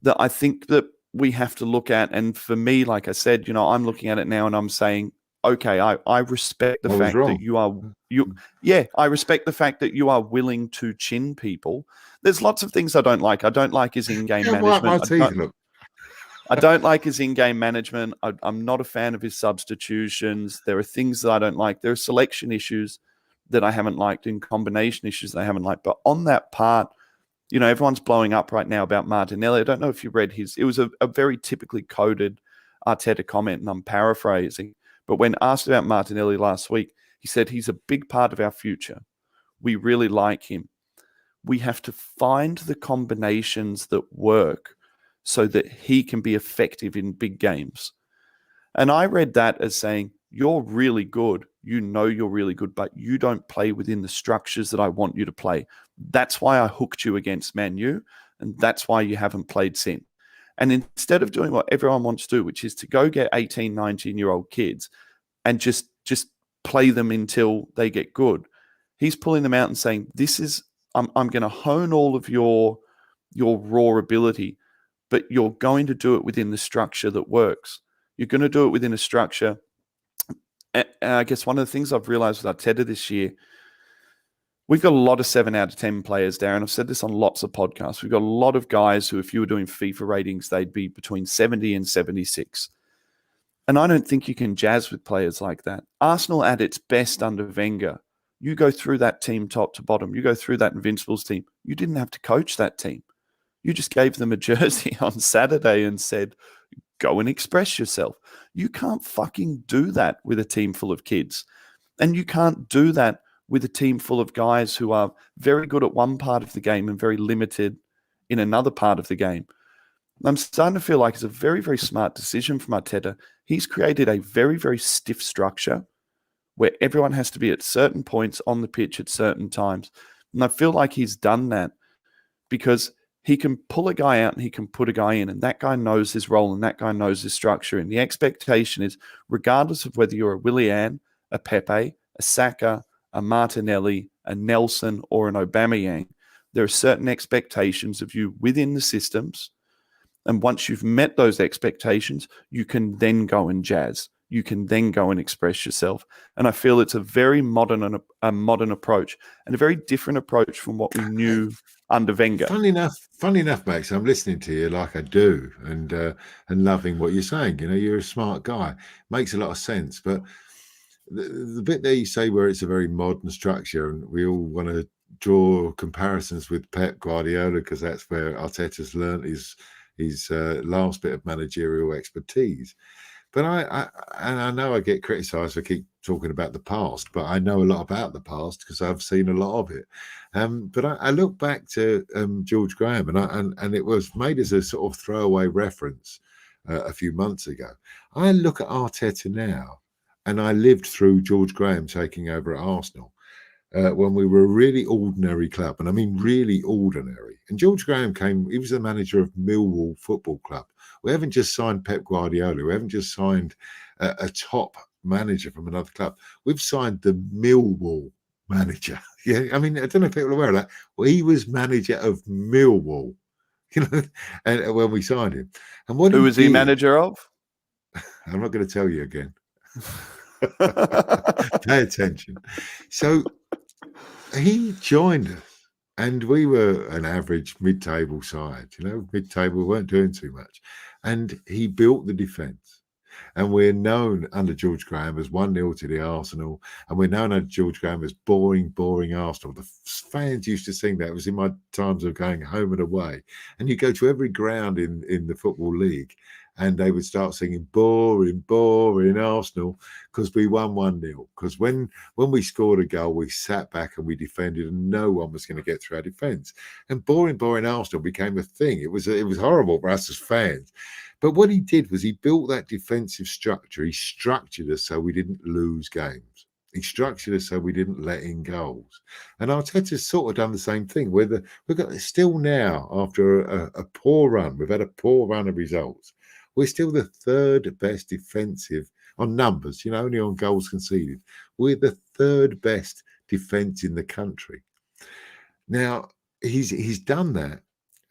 that I think that we have to look at. And for me, like I said, you know, I'm looking at it now and I'm saying, okay, I respect the fact that I respect the fact that you are willing to chin people. There's lots of things I don't like. I don't like his in-game management. I don't like his in-game management. I'm not a fan of his substitutions. There are things that I don't like. There are selection issues that I haven't liked and combination issues that I haven't liked. But on that part, you know, everyone's blowing up right now about Martinelli. I don't know if you read it was a very typically coded Arteta comment, and I'm paraphrasing. But when asked about Martinelli last week, he said he's a big part of our future. We really like him. we have to find the combinations that work so that he can be effective in big games. And I read that as saying, you're really good. You know you're really good, but you don't play within the structures that I want you to play. That's why I hooked you against Man U, and that's why you haven't played since. And instead of doing what everyone wants to do, which is to go get 18, 19-year-old kids and just play them until they get good, he's pulling them out and saying, I'm going to hone all of your raw ability, but you're going to do it within the structure that works. You're going to do it within a structure. And I guess one of the things I've realized with Arteta this year, we've got a lot of 7 out of 10 players, Darren. I've said this on lots of podcasts. We've got a lot of guys who, if you were doing FIFA ratings, they'd be between 70 and 76. And I don't think you can jazz with players like that. Arsenal at its best under Wenger, you go through that team top to bottom. You go through that Invincibles team. You didn't have to coach that team. You just gave them a jersey on Saturday and said, go and express yourself. You can't fucking do that with a team full of kids. And you can't do that with a team full of guys who are very good at one part of the game and very limited in another part of the game. I'm starting to feel like it's a very, very smart decision from Arteta. He's created a very, very stiff structure where everyone has to be at certain points on the pitch at certain times. And I feel like he's done that because he can pull a guy out and he can put a guy in, and that guy knows his role and that guy knows his structure. And the expectation is, regardless of whether you're a Willian, a Pepe, a Saka, a Martinelli, a Nelson, or an Aubameyang, there are certain expectations of you within the systems. And once you've met those expectations, you can then go and jazz. You can then go and express yourself. And I feel it's a very modern approach, and a very different approach from what we knew under Wenger. Funny enough, Max, I'm listening to you like I do, and loving what you're saying. You know, you're a smart guy. Makes a lot of sense. But the bit there you say where it's a very modern structure, and we all want to draw comparisons with Pep Guardiola because that's where Arteta's learned his last bit of managerial expertise. But I know I get criticised for keep talking about the past, but I know a lot about the past because I've seen a lot of it. But I look back to George Graham, and it was made as a sort of throwaway reference a few months ago. I look at Arteta now, and I lived through George Graham taking over at Arsenal when we were a really ordinary club, and I mean really ordinary. And George Graham he was the manager of Millwall Football Club. We haven't just signed Pep Guardiola. We haven't just signed a top manager from another club. We've signed the Millwall manager. Yeah, I mean, I don't know if people are aware of that. Well, he was manager of Millwall, you know, and when we signed him. And what who was he manager of? I'm not going to tell you again. Pay attention. So he joined us. And we were an average mid-table side, you know, mid-table, we weren't doing too much. And he built the defence. And we're known under George Graham as 1-0 to the Arsenal. And we're known under George Graham as boring, boring Arsenal. The fans used to sing that. It was in my times of going home and away. And you go to every ground in the Football League, and they would start singing boring, boring Arsenal because we won 1-0. Because when we scored a goal, we sat back and we defended, and no one was going to get through our defence. And boring, boring Arsenal became a thing. It was horrible for us as fans. But what he did was he built that defensive structure. He structured us so we didn't lose games. He structured us so we didn't let in goals. And Arteta's sort of done the same thing. We've got still now, after a poor run, we've had a poor run of results. We're still the third best defensive on numbers, you know, only on goals conceded. We're the third best defence in the country. Now, he's done that.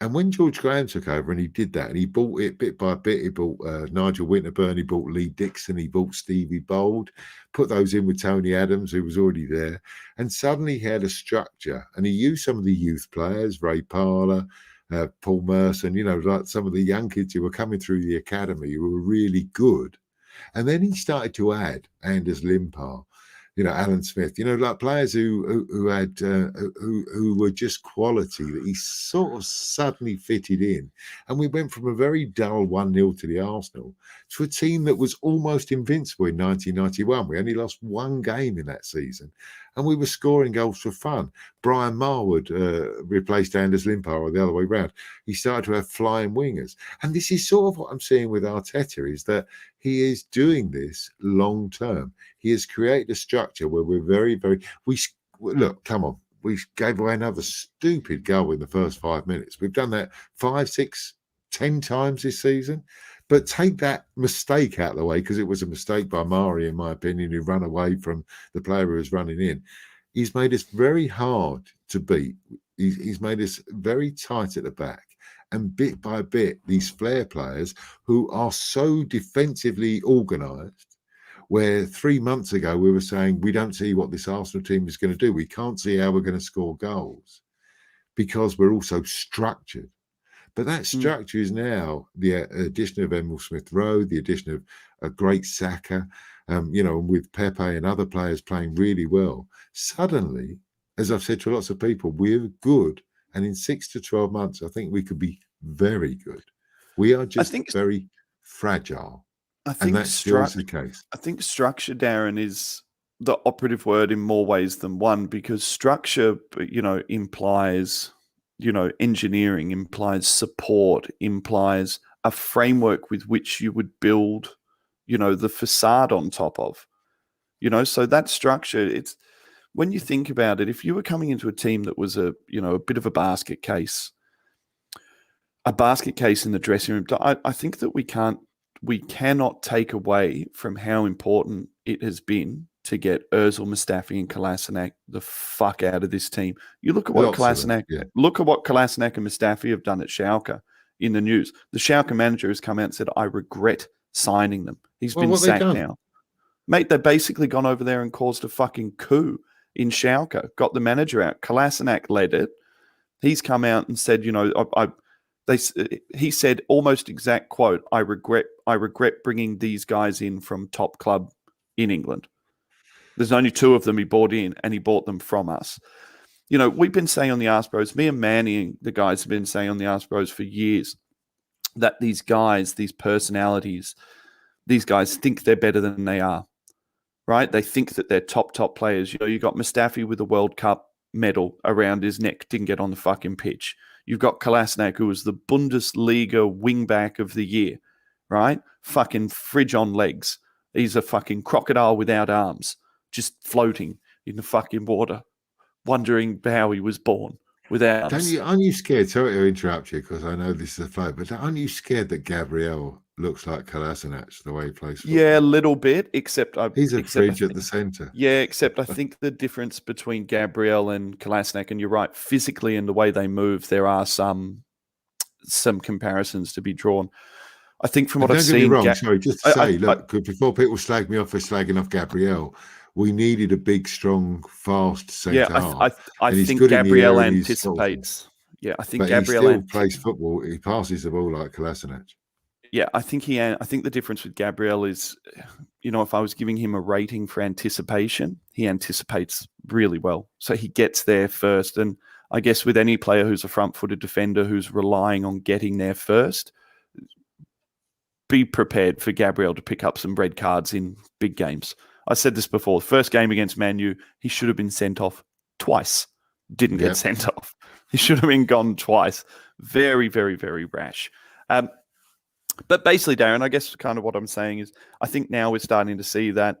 And when George Graham took over and he did that, and he bought it bit by bit, he bought Nigel Winterburn, he bought Lee Dixon, he bought Stevie Bold, put those in with Tony Adams, who was already there. And suddenly he had a structure. And he used some of the youth players, Ray Parler, Paul Merson, you know, like some of the young kids who were coming through the academy who were really good. And then he started to add Anders Limpar, you know, Alan Smith, you know, like players who were just quality that he sort of suddenly fitted in. And we went from a very dull 1-0 to the Arsenal to a team that was almost invincible in 1991. We only lost one game in that season. and we were scoring goals for fun. Brian Marwood replaced Anders Limpar, or the other way round. He started to have flying wingers. And this is sort of what I'm seeing with Arteta, is that he is doing this long term. He has created a structure where we're very, very... Look, come on. We gave away another stupid goal in the first 5 minutes. We've done that 5, 6, 10 times this season. But take that mistake out of the way, because it was a mistake by Mari, in my opinion, who ran away from the player who was running in. He's made us very hard to beat. He's made us very tight at the back. And bit by bit, these flair players who are so defensively organised, where 3 months ago we were saying we don't see what this Arsenal team is going to do. We can't see how we're going to score goals because we're also structured. But that structure is now the addition of Emil Smith-Rowe, the addition of a great Saka, with Pepe and other players playing really well. Suddenly, as I've said to lots of people, we're good. And in 6 to 12 months, I think we could be very good. We are just very fragile. And that's still the case. I think structure, Darren, is the operative word in more ways than one, because structure, implies... engineering, implies support, implies a framework with which you would build, the facade on top of, so that structure, it's, when you think about it, if you were coming into a team that was a bit of a basket case in the dressing room, I think that we cannot take away from how important it has been to get Ozil, Mustafi, and Kolasinac the fuck out of this team. You look at what Kolasinac and Mustafi have done at Schalke in the news. The Schalke manager has come out and said, "I regret signing them." He's been sacked now. Mate, they've basically gone over there and caused a fucking coup in Schalke, got the manager out. Kolasinac led it. He's come out and said, he said almost exact quote, I regret bringing these guys in from top club in England. There's only 2 of them he bought in, and he bought them from us. We've been saying on the Arse Bros, me and Manny and the guys have been saying on the Arse Bros for years that these guys, these personalities, these guys think they're better than they are, right? They think that they're top players. You got Mustafi with a World Cup medal around his neck, didn't get on the fucking pitch. You've got Kolasinac, who was the Bundesliga wingback of the year, right? Fucking fridge on legs. He's a fucking crocodile without arms, just floating in the fucking water, wondering how he was born without arms. Aren't you scared? Sorry to interrupt you, because I know this is a flow, but aren't you scared that Gabriel looks like Kolasinac the way he plays football? Yeah, a little bit, except he's a fridge at the centre. Yeah, except I think the difference between Gabriel and Kolasinac, and you're right, physically and the way they move, there are some comparisons to be drawn. I think from what I've seen... Don't get me wrong, sorry, just to say, look, before people slag me off for slagging off Gabriel, we needed a big, strong, fast centre half. I think Gabriel anticipates... Yeah, I think but Gabriel... he still plays football. He passes the ball like Kolasinac. Yeah, I think the difference with Gabriel is, if I was giving him a rating for anticipation, he anticipates really well. So he gets there first. And I guess with any player who's a front-footed defender who's relying on getting there first, be prepared for Gabriel to pick up some red cards in big games. I said this before. The first game against Man U, he should have been sent off twice. Didn't get sent off. He should have been gone twice. Very, very, very rash. But basically, Darren, I guess kind of what I'm saying is I think now we're starting to see that.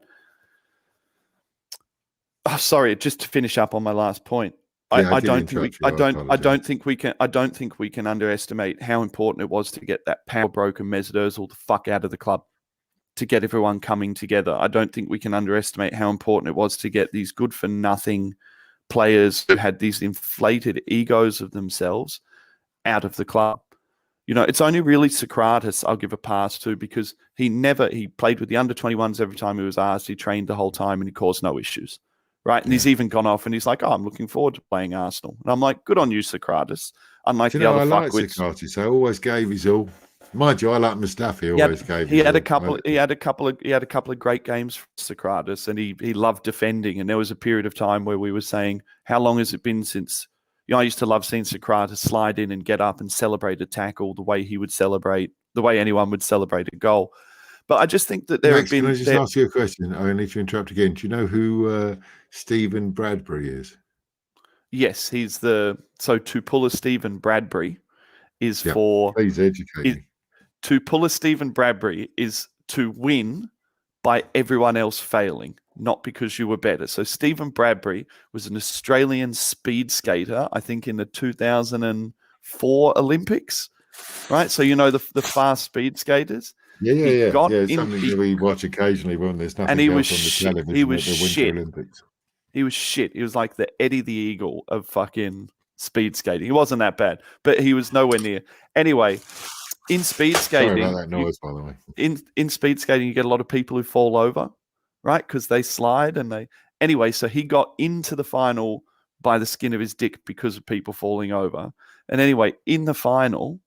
Oh, sorry, just to finish up on my last point. I don't think we can underestimate how important it was to get that power broker Mesut Ozil the fuck out of the club, to get everyone coming together. I don't think we can underestimate how important it was to get these good for nothing players who had these inflated egos of themselves out of the club. It's only really Socrates I'll give a pass to, because he played with the under-21s every time he was asked. He trained the whole time and he caused no issues. Right. And he's even gone off and he's like, "Oh, I'm looking forward to playing Arsenal." And I'm like, good on you, Socrates. Unlike the other fuckwits. Socrates, I always gave his all. Mind you, I like Mustafi. He had a couple of great games for Socrates, and he loved defending. And there was a period of time where we were saying, how long has it been since I used to love seeing Socrates slide in and get up and celebrate a tackle the way he would celebrate, the way anyone would celebrate a goal. But I just think that there Max, have been. can I just ask you a question? I need to interrupt again. Do you know who Stephen Bradbury is? Yes, he's the. So to pull a Stephen Bradbury is for. Please educate me. To pull a Stephen Bradbury is to win by everyone else failing, not because you were better. So Stephen Bradbury was an Australian speed skater, I think in the 2004 Olympics, right? So you know the fast speed skaters. Yeah. Something that we watch occasionally when there's nothing else on the television. He was at the shit. Winter Olympics. He was shit. He was like the Eddie the Eagle of fucking speed skating. He wasn't that bad, but he was nowhere near. Anyway, in speed skating, sorry about that noise, by the way. In speed skating, you get a lot of people who fall over, right? Because they slide and they. Anyway, so he got into the final by the skin of his dick because of people falling over. And anyway, in the final,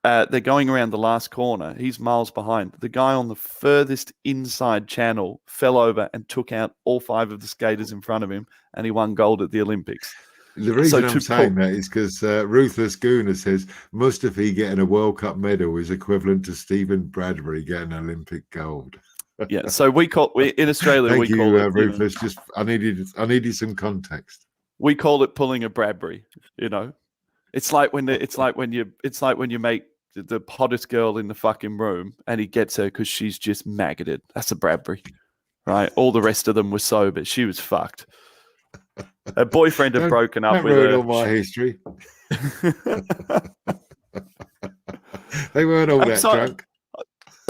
they're going around the last corner. He's miles behind. The guy on the furthest inside channel fell over and took out all 5 of the skaters in front of him, and he won gold at the Olympics. The reason I'm saying that is because Ruthless Gooner says Mustafi getting a World Cup medal is equivalent to Stephen Bradbury getting Olympic gold. Yeah, so in Australia we call it Ruthless. Just I needed some context. We call it pulling a Bradbury. It's like when you make the hottest girl in the fucking room and he gets her because she's just maggoted. That's a Bradbury, right? All the rest of them were sober. She was fucked. Her boyfriend had broken up with her. All my history. They weren't all that drunk.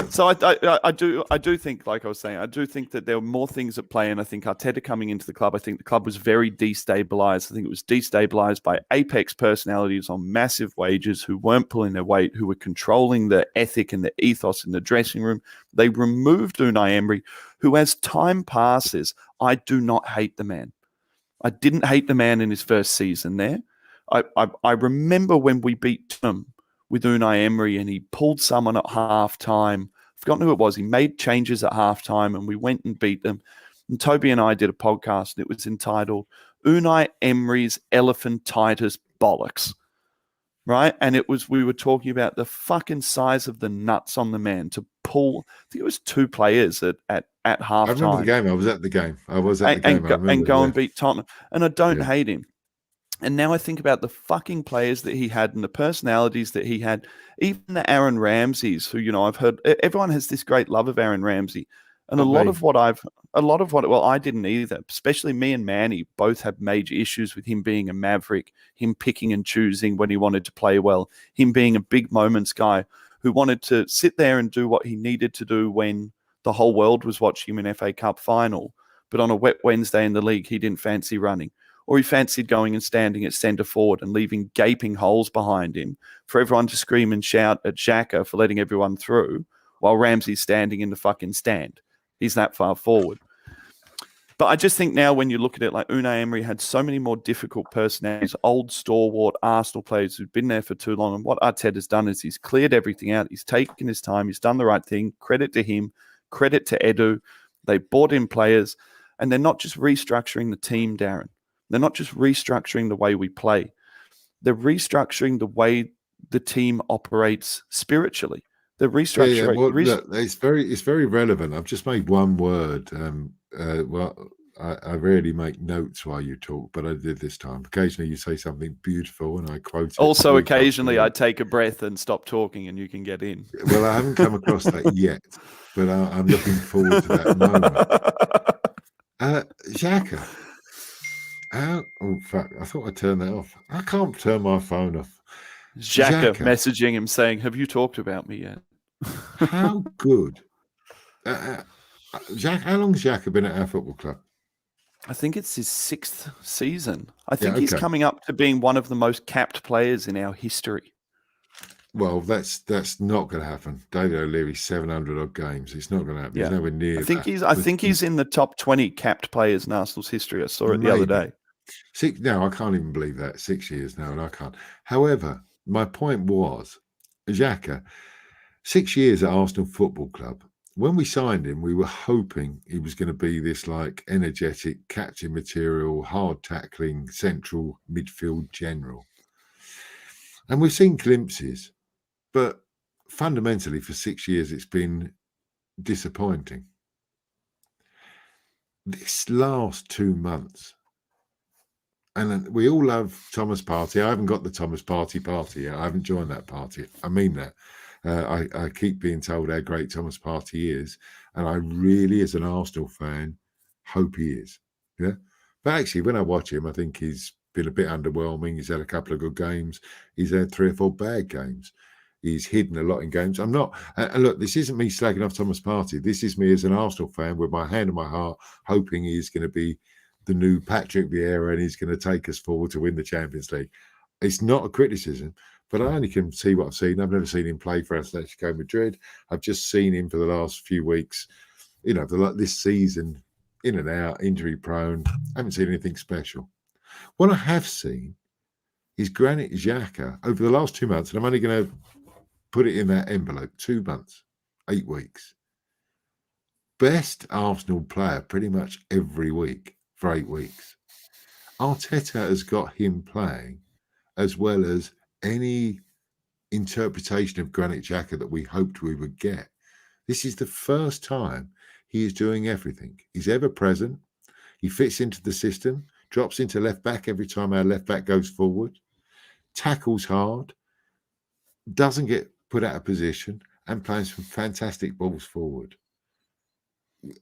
So I do think, like I was saying, I do think that there were more things at play, and I think Arteta coming into the club, I think the club was very destabilised. I think it was destabilised by apex personalities on massive wages who weren't pulling their weight, who were controlling the ethic and the ethos in the dressing room. They removed Unai Emery, who, as time passes, I do not hate the man. I didn't hate the man in his first season there. I remember when we beat Tottenham with Unai Emery and he pulled someone at halftime. I've forgotten who it was. He made changes at halftime and we went and beat them. And Toby and I did a podcast and it was entitled Unai Emery's Elephantitis Bollocks. Right? And we were talking about the fucking size of the nuts on the man to pull, I think it was 2 players at halftime. I remember the game. I was at the game. And go and beat Tottenham. And I don't hate him. And now I think about the fucking players that he had and the personalities that he had, even the Aaron Ramseys, who, I've heard, everyone has this great love of Aaron Ramsey. And well, I didn't either, especially me and Manny both had major issues with him being a maverick, him picking and choosing when he wanted to play well, him being a big moments guy who wanted to sit there and do what he needed to do when the whole world was watching him in FA Cup final. But on a wet Wednesday in the league, he didn't fancy running. Or he fancied going and standing at centre forward and leaving gaping holes behind him for everyone to scream and shout at Xhaka for letting everyone through while Ramsey's standing in the fucking stand. He's that far forward. But I just think now when you look at it, like Unai Emery had so many more difficult personalities, old stalwart Arsenal players who've been there for too long. And what Arteta's done is he's cleared everything out. He's taken his time. He's done the right thing. Credit to him. Credit to Edu. They bought in players. And they're not just restructuring the team, Darren. They're not just restructuring the way we play. They're restructuring the way the team operates spiritually. They're restructuring. Look, it's very relevant. I've just made one word. I rarely make notes while you talk, but I did this time. Occasionally you say something beautiful and I quote it. Also, occasionally I take a breath and stop talking and you can get in. Well, I haven't come across that yet, but I'm looking forward to that moment. Xhaka. Oh, fuck. I thought I turned that off. I can't turn my phone off. Xhaka messaging him saying, have you talked about me yet? How good. Xhaka, how long has Xhaka been at our football club? I think it's his 6th season. I think he's coming up to being one of the most capped players in our history. Well, that's not going to happen. David O'Leary, 700 odd games. It's not going to happen. He's nowhere near. I think he's in the top 20 capped players in Arsenal's history. I saw it the other day. No, I can't even believe that. 6 years now, and I can't. However, my point was, Xhaka, 6 years at Arsenal Football Club. When we signed him, we were hoping he was going to be this like energetic, catching material, hard tackling, central midfield general. And we've seen glimpses. But fundamentally for 6 years it's been disappointing. This last 2 months, and we all love Thomas Partey. I haven't got the Thomas Partey party yet. I haven't joined that party. I mean that. I keep being told how great Thomas Partey is, and I really, as an Arsenal fan, hope he is. Yeah, but actually, when I watch him, I think he's been a bit underwhelming. He's had a couple of good games. He's had 3 or 4 bad games. He's hidden a lot in games. I'm not. And look, this isn't me slagging off Thomas Partey. This is me as an Arsenal fan with my hand on my heart, hoping he's going to be the new Patrick Vieira and he's going to take us forward to win the Champions League. It's not a criticism, but I only can see what I've seen. I've never seen him play for Atletico Madrid. I've just seen him for the last few weeks, this season, in and out, injury prone. I haven't seen anything special. What I have seen is Granit Xhaka over the last 2 months, and I'm only going to put it in that envelope, 2 months, 8 weeks. Best Arsenal player pretty much every week for 8 weeks. Arteta has got him playing as well as any interpretation of Granit Xhaka that we hoped we would get. This is the first time he is doing everything. He's ever present. He fits into the system, drops into left back every time our left back goes forward, tackles hard, doesn't get put out of position, and plays some fantastic balls forward.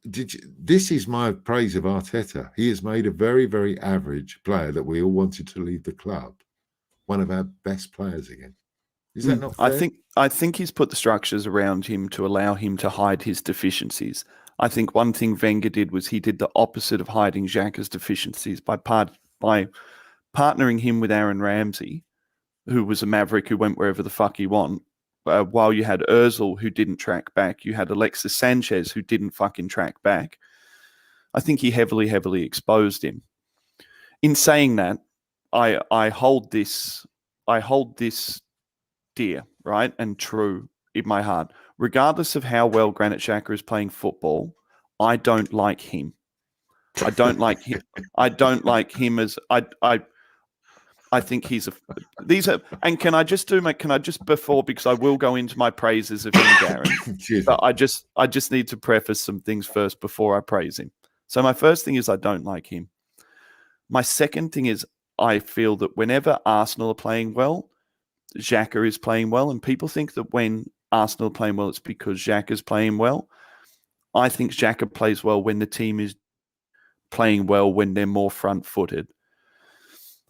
This is my praise of Arteta. He has made a very, very average player that we all wanted to leave the club one of our best players again. Is that not fair? I think he's put the structures around him to allow him to hide his deficiencies. I think one thing Wenger did was he did the opposite of hiding Xhaka's deficiencies by partnering him with Aaron Ramsey, who was a maverick who went wherever the fuck he want. While you had Ozil, who didn't track back, you had Alexis Sanchez, who didn't fucking track back. I think he heavily, heavily exposed him. In saying that, I hold this dear, right, and true in my heart. Regardless of how well Granit Xhaka is playing football, I don't like him. I don't like him. I don't like him as I think he's and can I just before, because I will go into my praises of him, Darren, but I just need to preface some things first before I praise him. So my first thing is I don't like him. My second thing is I feel that whenever Arsenal are playing well, Xhaka is playing well, and people think that when Arsenal are playing well, it's because Xhaka's playing well. I think Xhaka plays well when the team is playing well, when they're more front-footed.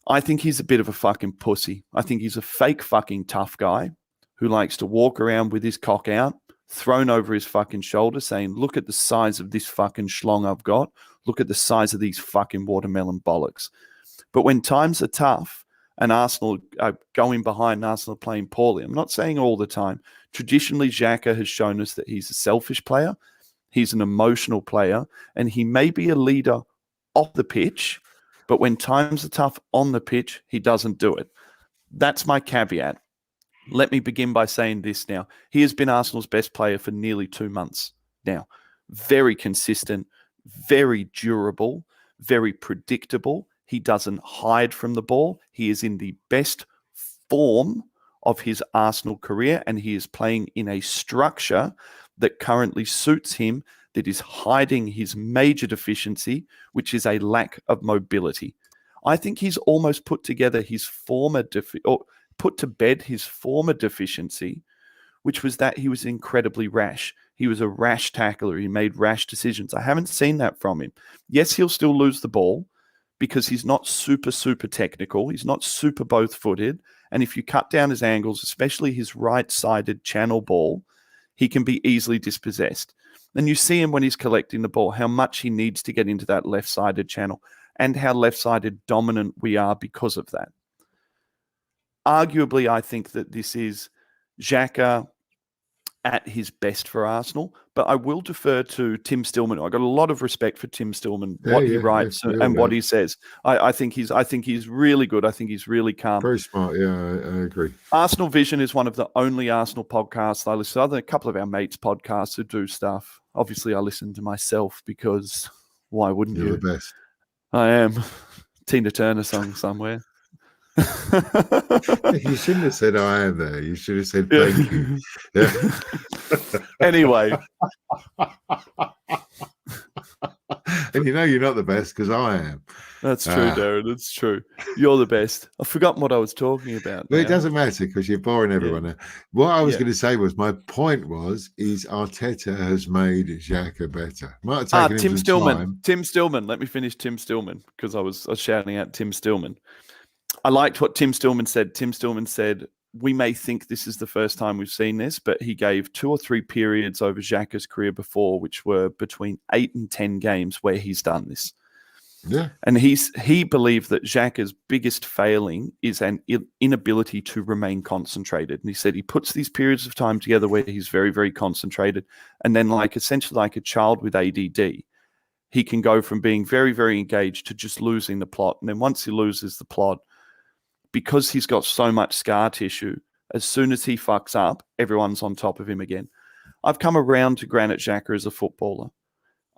I think he's a bit of a fucking pussy. I think he's a fake fucking tough guy who likes to walk around with his cock out, thrown over his fucking shoulder, saying, look at the size of this fucking schlong I've got. Look at the size of these fucking watermelon bollocks. But when times are tough and Arsenal are going behind, Arsenal are playing poorly, I'm not saying all the time. Traditionally, Xhaka has shown us that he's a selfish player. He's an emotional player, and he may be a leader off the pitch, but when times are tough on the pitch, he doesn't do it. That's my caveat. Let me begin by saying this now. He has been Arsenal's best player for nearly 2 months now. Very consistent, very durable, very predictable. He doesn't hide from the ball. He is in the best form of his Arsenal career, and he is playing in a structure that currently suits him, that is hiding his major deficiency, which is a lack of mobility. I think he's almost put together his put to bed his former deficiency, which was that he was incredibly rash. He was a rash tackler. He made rash decisions. I haven't seen that from him. Yes, he'll still lose the ball because he's not super, super technical. He's not super both-footed. And if you cut down his angles, especially his right-sided channel ball, he can be easily dispossessed. And you see him when he's collecting the ball, how much he needs to get into that left-sided channel and how left-sided dominant we are because of that. Arguably, I think that this is Xhaka at his best for Arsenal, but I will defer to Tim Stillman. I've got a lot of respect for Tim Stillman, what he writes and what he says. I think he's really good. I think he's really calm. Very smart. Yeah, I agree. Arsenal Vision is one of the only Arsenal podcasts I listen to. A couple of our mates' podcasts who do stuff. Obviously, I listen to myself because why wouldn't you? You're the best. I am. Tina Turner song somewhere. You shouldn't have said I am there. You should have said thank you. Yeah. Anyway. And you know you're not the best because I am. That's true, Darren. It's true. You're the best. I've forgotten what I was talking about. But it doesn't matter because you're boring everyone. Yeah. What I was going to say was my point is Arteta has made Xhaka better. Might have taken Tim him Stillman. time. Tim Stillman. Let me finish Tim Stillman because I was shouting out Tim Stillman. I liked what Tim Stillman said. Tim Stillman said, we may think this is the first time we've seen this, but he gave 2 or 3 periods over Xhaka's career before, which were between 8 and 10 games where he's done this. Yeah. And he believed that Xhaka's biggest failing is an inability to remain concentrated. And he said he puts these periods of time together where he's very, very concentrated. And then essentially like a child with ADD, he can go from being very, very engaged to just losing the plot. And then once he loses the plot, because he's got so much scar tissue, as soon as he fucks up, everyone's on top of him again. I've come around to Granit Xhaka as a footballer.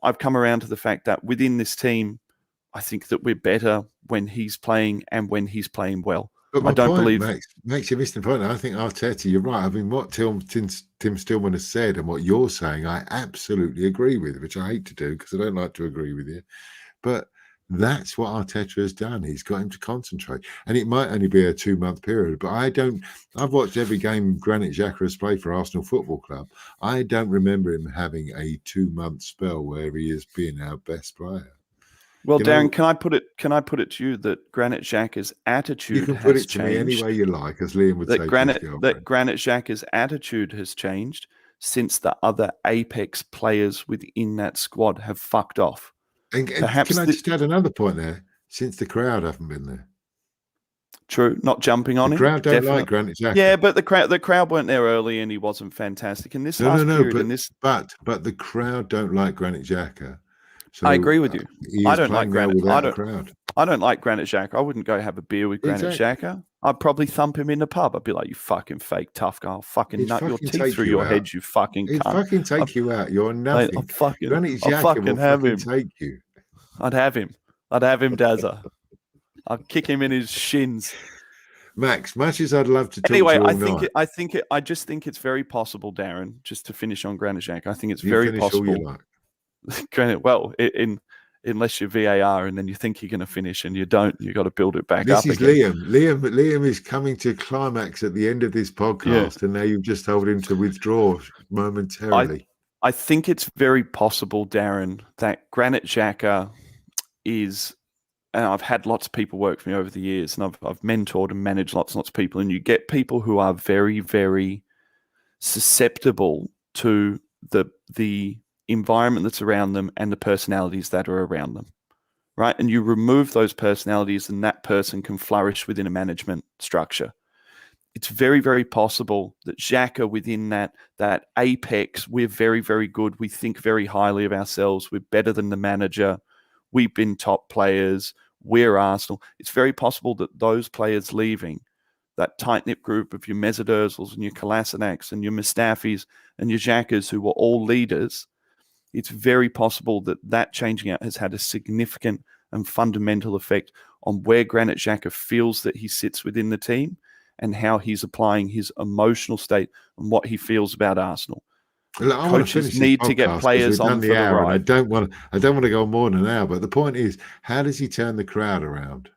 I've come around to the fact that within this team, I think that we're better when he's playing and when he's playing well. But I don't believe Max, you're missing the point. I think Arteta, you're right. I mean, what Tim Stillman has said and what you're saying, I absolutely agree with, which I hate to do because I don't like to agree with you. But that's what Arteta has done. He's got him to concentrate. And it might only be a 2-month period, but I've watched every game Granit Xhaka has played for Arsenal Football Club. I don't remember him having a 2-month spell where he has been our best player. Well, Darren, can I put it to you that Granit Xhaka's attitude has changed? You can put it to me any way you like, as Liam would say. That Granit Xhaka's attitude has changed since the other apex players within that squad have fucked off. And can I just add another point there? Since the crowd haven't been there. True, not jumping on him. The crowd don't like Granit Xhaka. Yeah, but the crowd weren't there early, and he wasn't fantastic. And this last period, but the crowd don't like Granit Xhaka. So I agree with you. I don't like Granit. Crowd. I don't like Granit Xhaka. I wouldn't go have a beer with Granit Xhaka. I'd probably thump him in the pub. I'd be like, "You fucking fake tough guy! I'll fucking nut your teeth through your head, you fucking cunt! He'd fucking take you out. You're nothing. Granit Xhaka will have him. Take you. I'd have him, Dazza. I'd kick him in his shins. Max, much as I'd love to talk to you all night, I just think it's very possible, Darren. Just to finish on Granit Xhaka, I think it's very possible. Granted, well, unless you're VAR and then you think you're going to finish and you don't, you got to build it back up. This is again. Liam is coming to climax at the end of this podcast, and now you've just told him to withdraw momentarily. I think it's very possible, Darren, that Granit Xhaka is, and I've had lots of people work for me over the years, and I've mentored and managed lots and lots of people, and you get people who are very, very susceptible to the environment that's around them and the personalities that are around them, right? And you remove those personalities and that person can flourish within a management structure. It's very, very possible that Xhaka within that apex, we're very, very good. We think very highly of ourselves. We're better than the manager. We've been top players. We're Arsenal. It's very possible that those players leaving, that tight-knit group of your Mesut Ozils and your Kolasinaks and your Mustafis and your Xhakas who were all leaders, it's very possible that changing out has had a significant and fundamental effect on where Granit Xhaka feels that he sits within the team and how he's applying his emotional state and what he feels about Arsenal. Coaches need to get players on for the ride. I don't want to go more than an hour, but the point is, how does he turn the crowd around?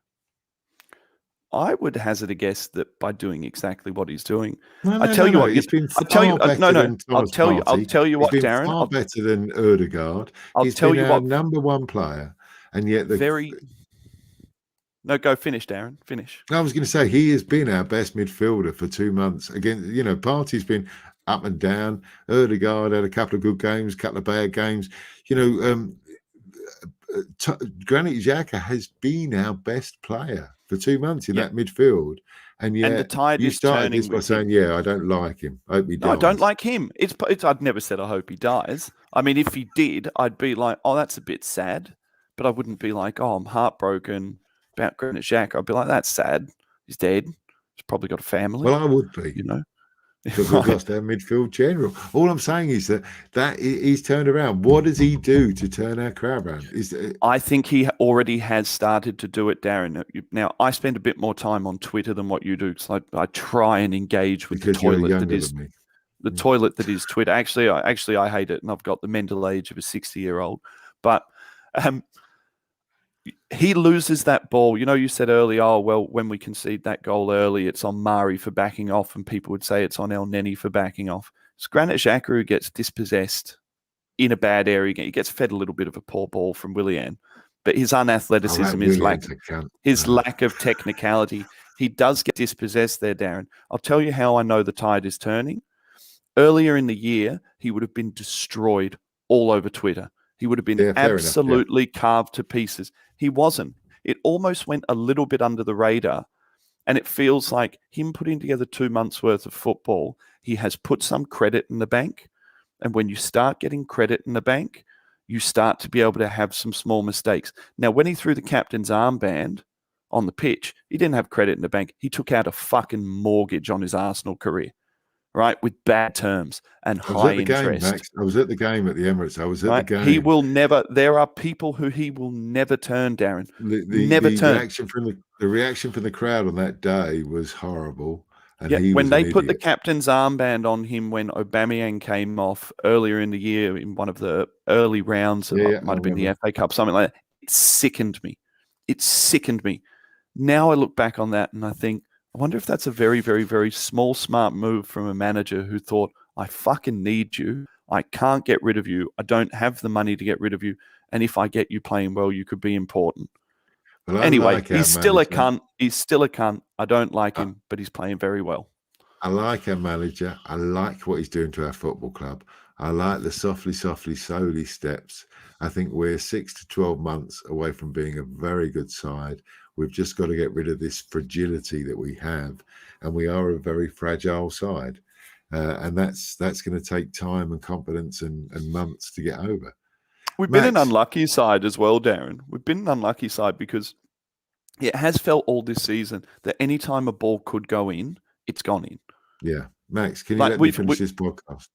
I would hazard a guess that by doing exactly what he's doing. I'll tell you what, Darren. Far better than Odegaard. He's been our number one player, and yet No, go finish, Darren. Finish. I was going to say he has been our best midfielder for 2 months. Again, Partey's been up and down. Odegaard had a couple of good games, a couple of bad games. Granit Xhaka has been our best player for 2 months in that midfield, and yet the tide you is started turning this by saying, "I don't like him. I hope he dies." No, I don't like him. It's. I'd never said I hope he dies. I mean, if he did, I'd be like, "Oh, that's a bit sad," but I wouldn't be like, "Oh, I'm heartbroken about Granit Xhaka." I'd be like, "That's sad. He's dead. He's probably got a family." Well, I would be. because we've lost our midfield general. All I'm saying is that he's turned around. What does he do to turn our crowd around? I think he already has started to do it, Darren. Now, I spend a bit more time on Twitter than what you do, because I try and engage with the toilet that is the toilet that is Twitter. Actually, I hate it, and I've got the mental age of a 60-year-old. But he loses that ball. You know, you said earlier, oh, well, when we concede that goal early, it's on Mari for backing off, and people would say it's on El Neni for backing off. It's Granit Xhaka who gets dispossessed in a bad area. He gets fed a little bit of a poor ball from Willian, but his unathleticism, his lack of technicality, he does get dispossessed there, Darren. I'll tell you how I know the tide is turning. Earlier in the year, he would have been destroyed all over Twitter. He would have been absolutely carved to pieces. He wasn't. It almost went a little bit under the radar. And it feels like him putting together 2 months' worth of football, he has put some credit in the bank. And when you start getting credit in the bank, you start to be able to have some small mistakes. Now, when he threw the captain's armband on the pitch, he didn't have credit in the bank. He took out a fucking mortgage on his Arsenal career, right? With bad terms and high interest. Max. I was at the game at the Emirates. I was at the game. He will never. There are people who he will never turn, Darren. The reaction from the crowd on that day was horrible. And when they put the captain's armband on him when Aubameyang came off earlier in the year in one of the early rounds, it might have been the FA Cup, something like that, it sickened me. It sickened me. Now I look back on that and I think, I wonder if that's a very, very, very small, smart move from a manager who thought, I fucking need you. I can't get rid of you. I don't have the money to get rid of you. And if I get you playing well, you could be important. Well, anyway, he's still a cunt. He's still a cunt. I don't like him, but he's playing very well. I like our manager. I like what he's doing to our football club. I like the softly, slowly steps. I think we're 6 to 12 months away from being a very good side. We've just got to get rid of this fragility that we have, and we are a very fragile side. And that's going to take time and confidence and months to get over. We've been an unlucky side as well, Darren. We've been an unlucky side because it has felt all this season that any time a ball could go in, it's gone in. Yeah. Max, can you let me finish this podcast?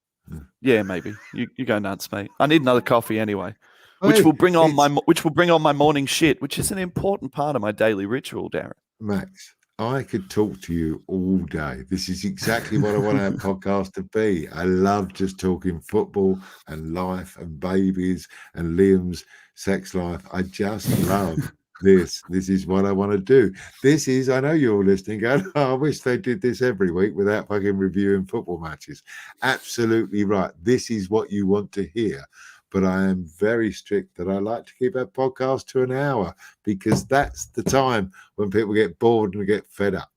Yeah, maybe. You go nuts, mate. I need another coffee anyway, which will bring on my morning shit, which is an important part of my daily ritual, Darren. Max, I could talk to you all day. This is exactly what I want our podcast to be. I love just talking football and life and babies and Liam's sex life. I just love this. This is what I want to do. This is, I know you're all listening going, oh, I wish they did this every week without fucking reviewing football matches. Absolutely right. This is what you want to hear. But I am very strict that I like to keep our podcast to an hour because that's the time when people get bored and get fed up.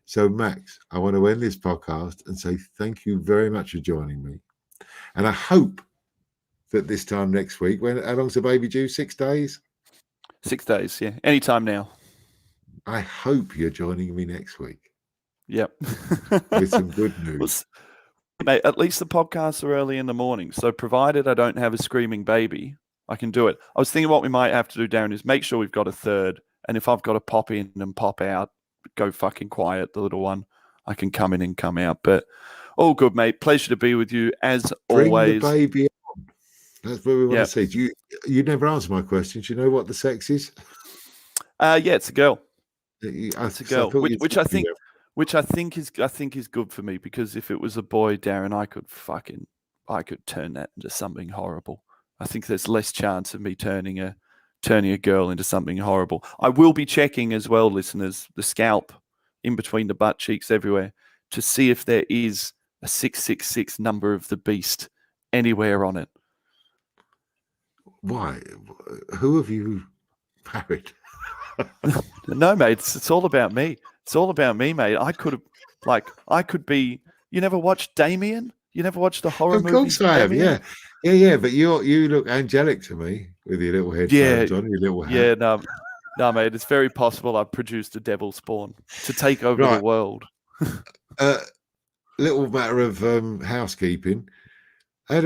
So, Max, I want to end this podcast and say thank you very much for joining me. And I hope that this time next week, how long's the baby due? 6 days? 6 days, yeah. Anytime now. I hope you're joining me next week. Yep. With some good news. Mate, at least the podcasts are early in the morning. So provided I don't have a screaming baby, I can do it. I was thinking what we might have to do, Darren, is make sure we've got a third. And if I've got to pop in and pop out, go fucking quiet, the little one, I can come in and come out. But all good, mate. Pleasure to be with you as always. Bring the baby on. That's what we want to see. You never answered my question. Do you know what the sex is? Yeah, it's a girl. It's a girl, which I think is good for me, because if it was a boy, Darren, I could turn that into something horrible. I think there's less chance of me turning a girl into something horrible. I will be checking as well, listeners, the scalp in between the butt cheeks everywhere to see if there is a 666 number of the beast anywhere on it. Why? Who have you married? No, mate. It's all about me. It's all about me, mate. I could be. You never watched Damien? You never watched the horror movie? Of course I have. Yeah. But you look angelic to me with your little headphones on, your little hat. Yeah, no, mate. It's very possible I've produced a devil spawn to take over the world. Little matter of housekeeping. Have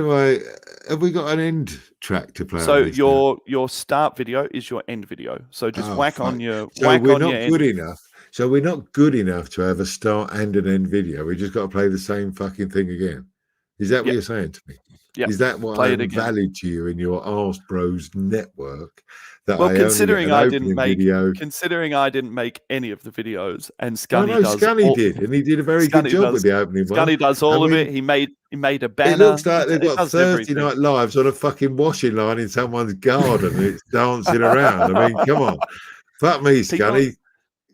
we got an end track to play? So your start video is your end video. So just whack on your. So we're not good enough. So we're not good enough to have a start and an end video. We just got to play the same fucking thing again. Is that what you're saying to me? Yeah. Is that what I'm valid to you in your Arse Bros network? That well, I considering only I didn't make considering I didn't make any of the videos, and Scunny does. Scunny did, and he did a very good job with the opening one. Scunny does all of it. He made a banner. It looks like they've got Thursday Night Lives on a fucking washing line in someone's garden, and it's dancing around. I mean, come on, fuck me, Scunny.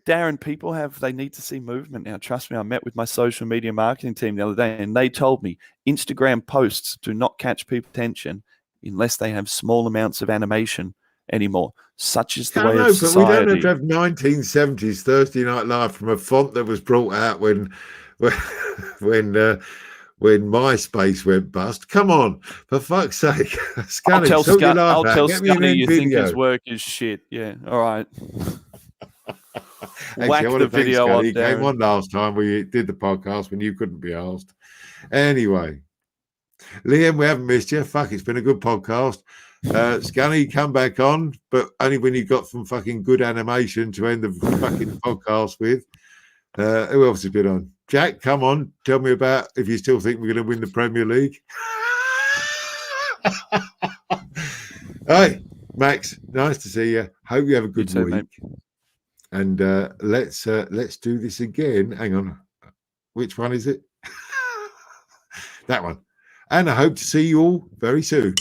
Darren, people they need to see movement now. Trust me, I met with my social media marketing team the other day, and they told me Instagram posts do not catch people's attention unless they have small amounts of animation anymore. Such is the way of society. But we don't have to have 1970s Thursday Night Live from a font that was brought out when MySpace went bust. Come on, for fuck's sake. Scunny, I'll tell Scunny you think his work is shit. Yeah, all right. Whack the video on. He came on last time we did the podcast when you couldn't be asked. Anyway, Liam, we haven't missed you. Fuck, it's been a good podcast. Scunny, come back on, but only when you got some fucking good animation to end the fucking podcast with. Who else has been on? Jack, come on. Tell me about if you still think we're going to win the Premier League. Hey, Max, nice to see you. Hope you have a good week. Mate. And let's do this again. Hang on. Which one is it? That one. And I hope to see you all very soon.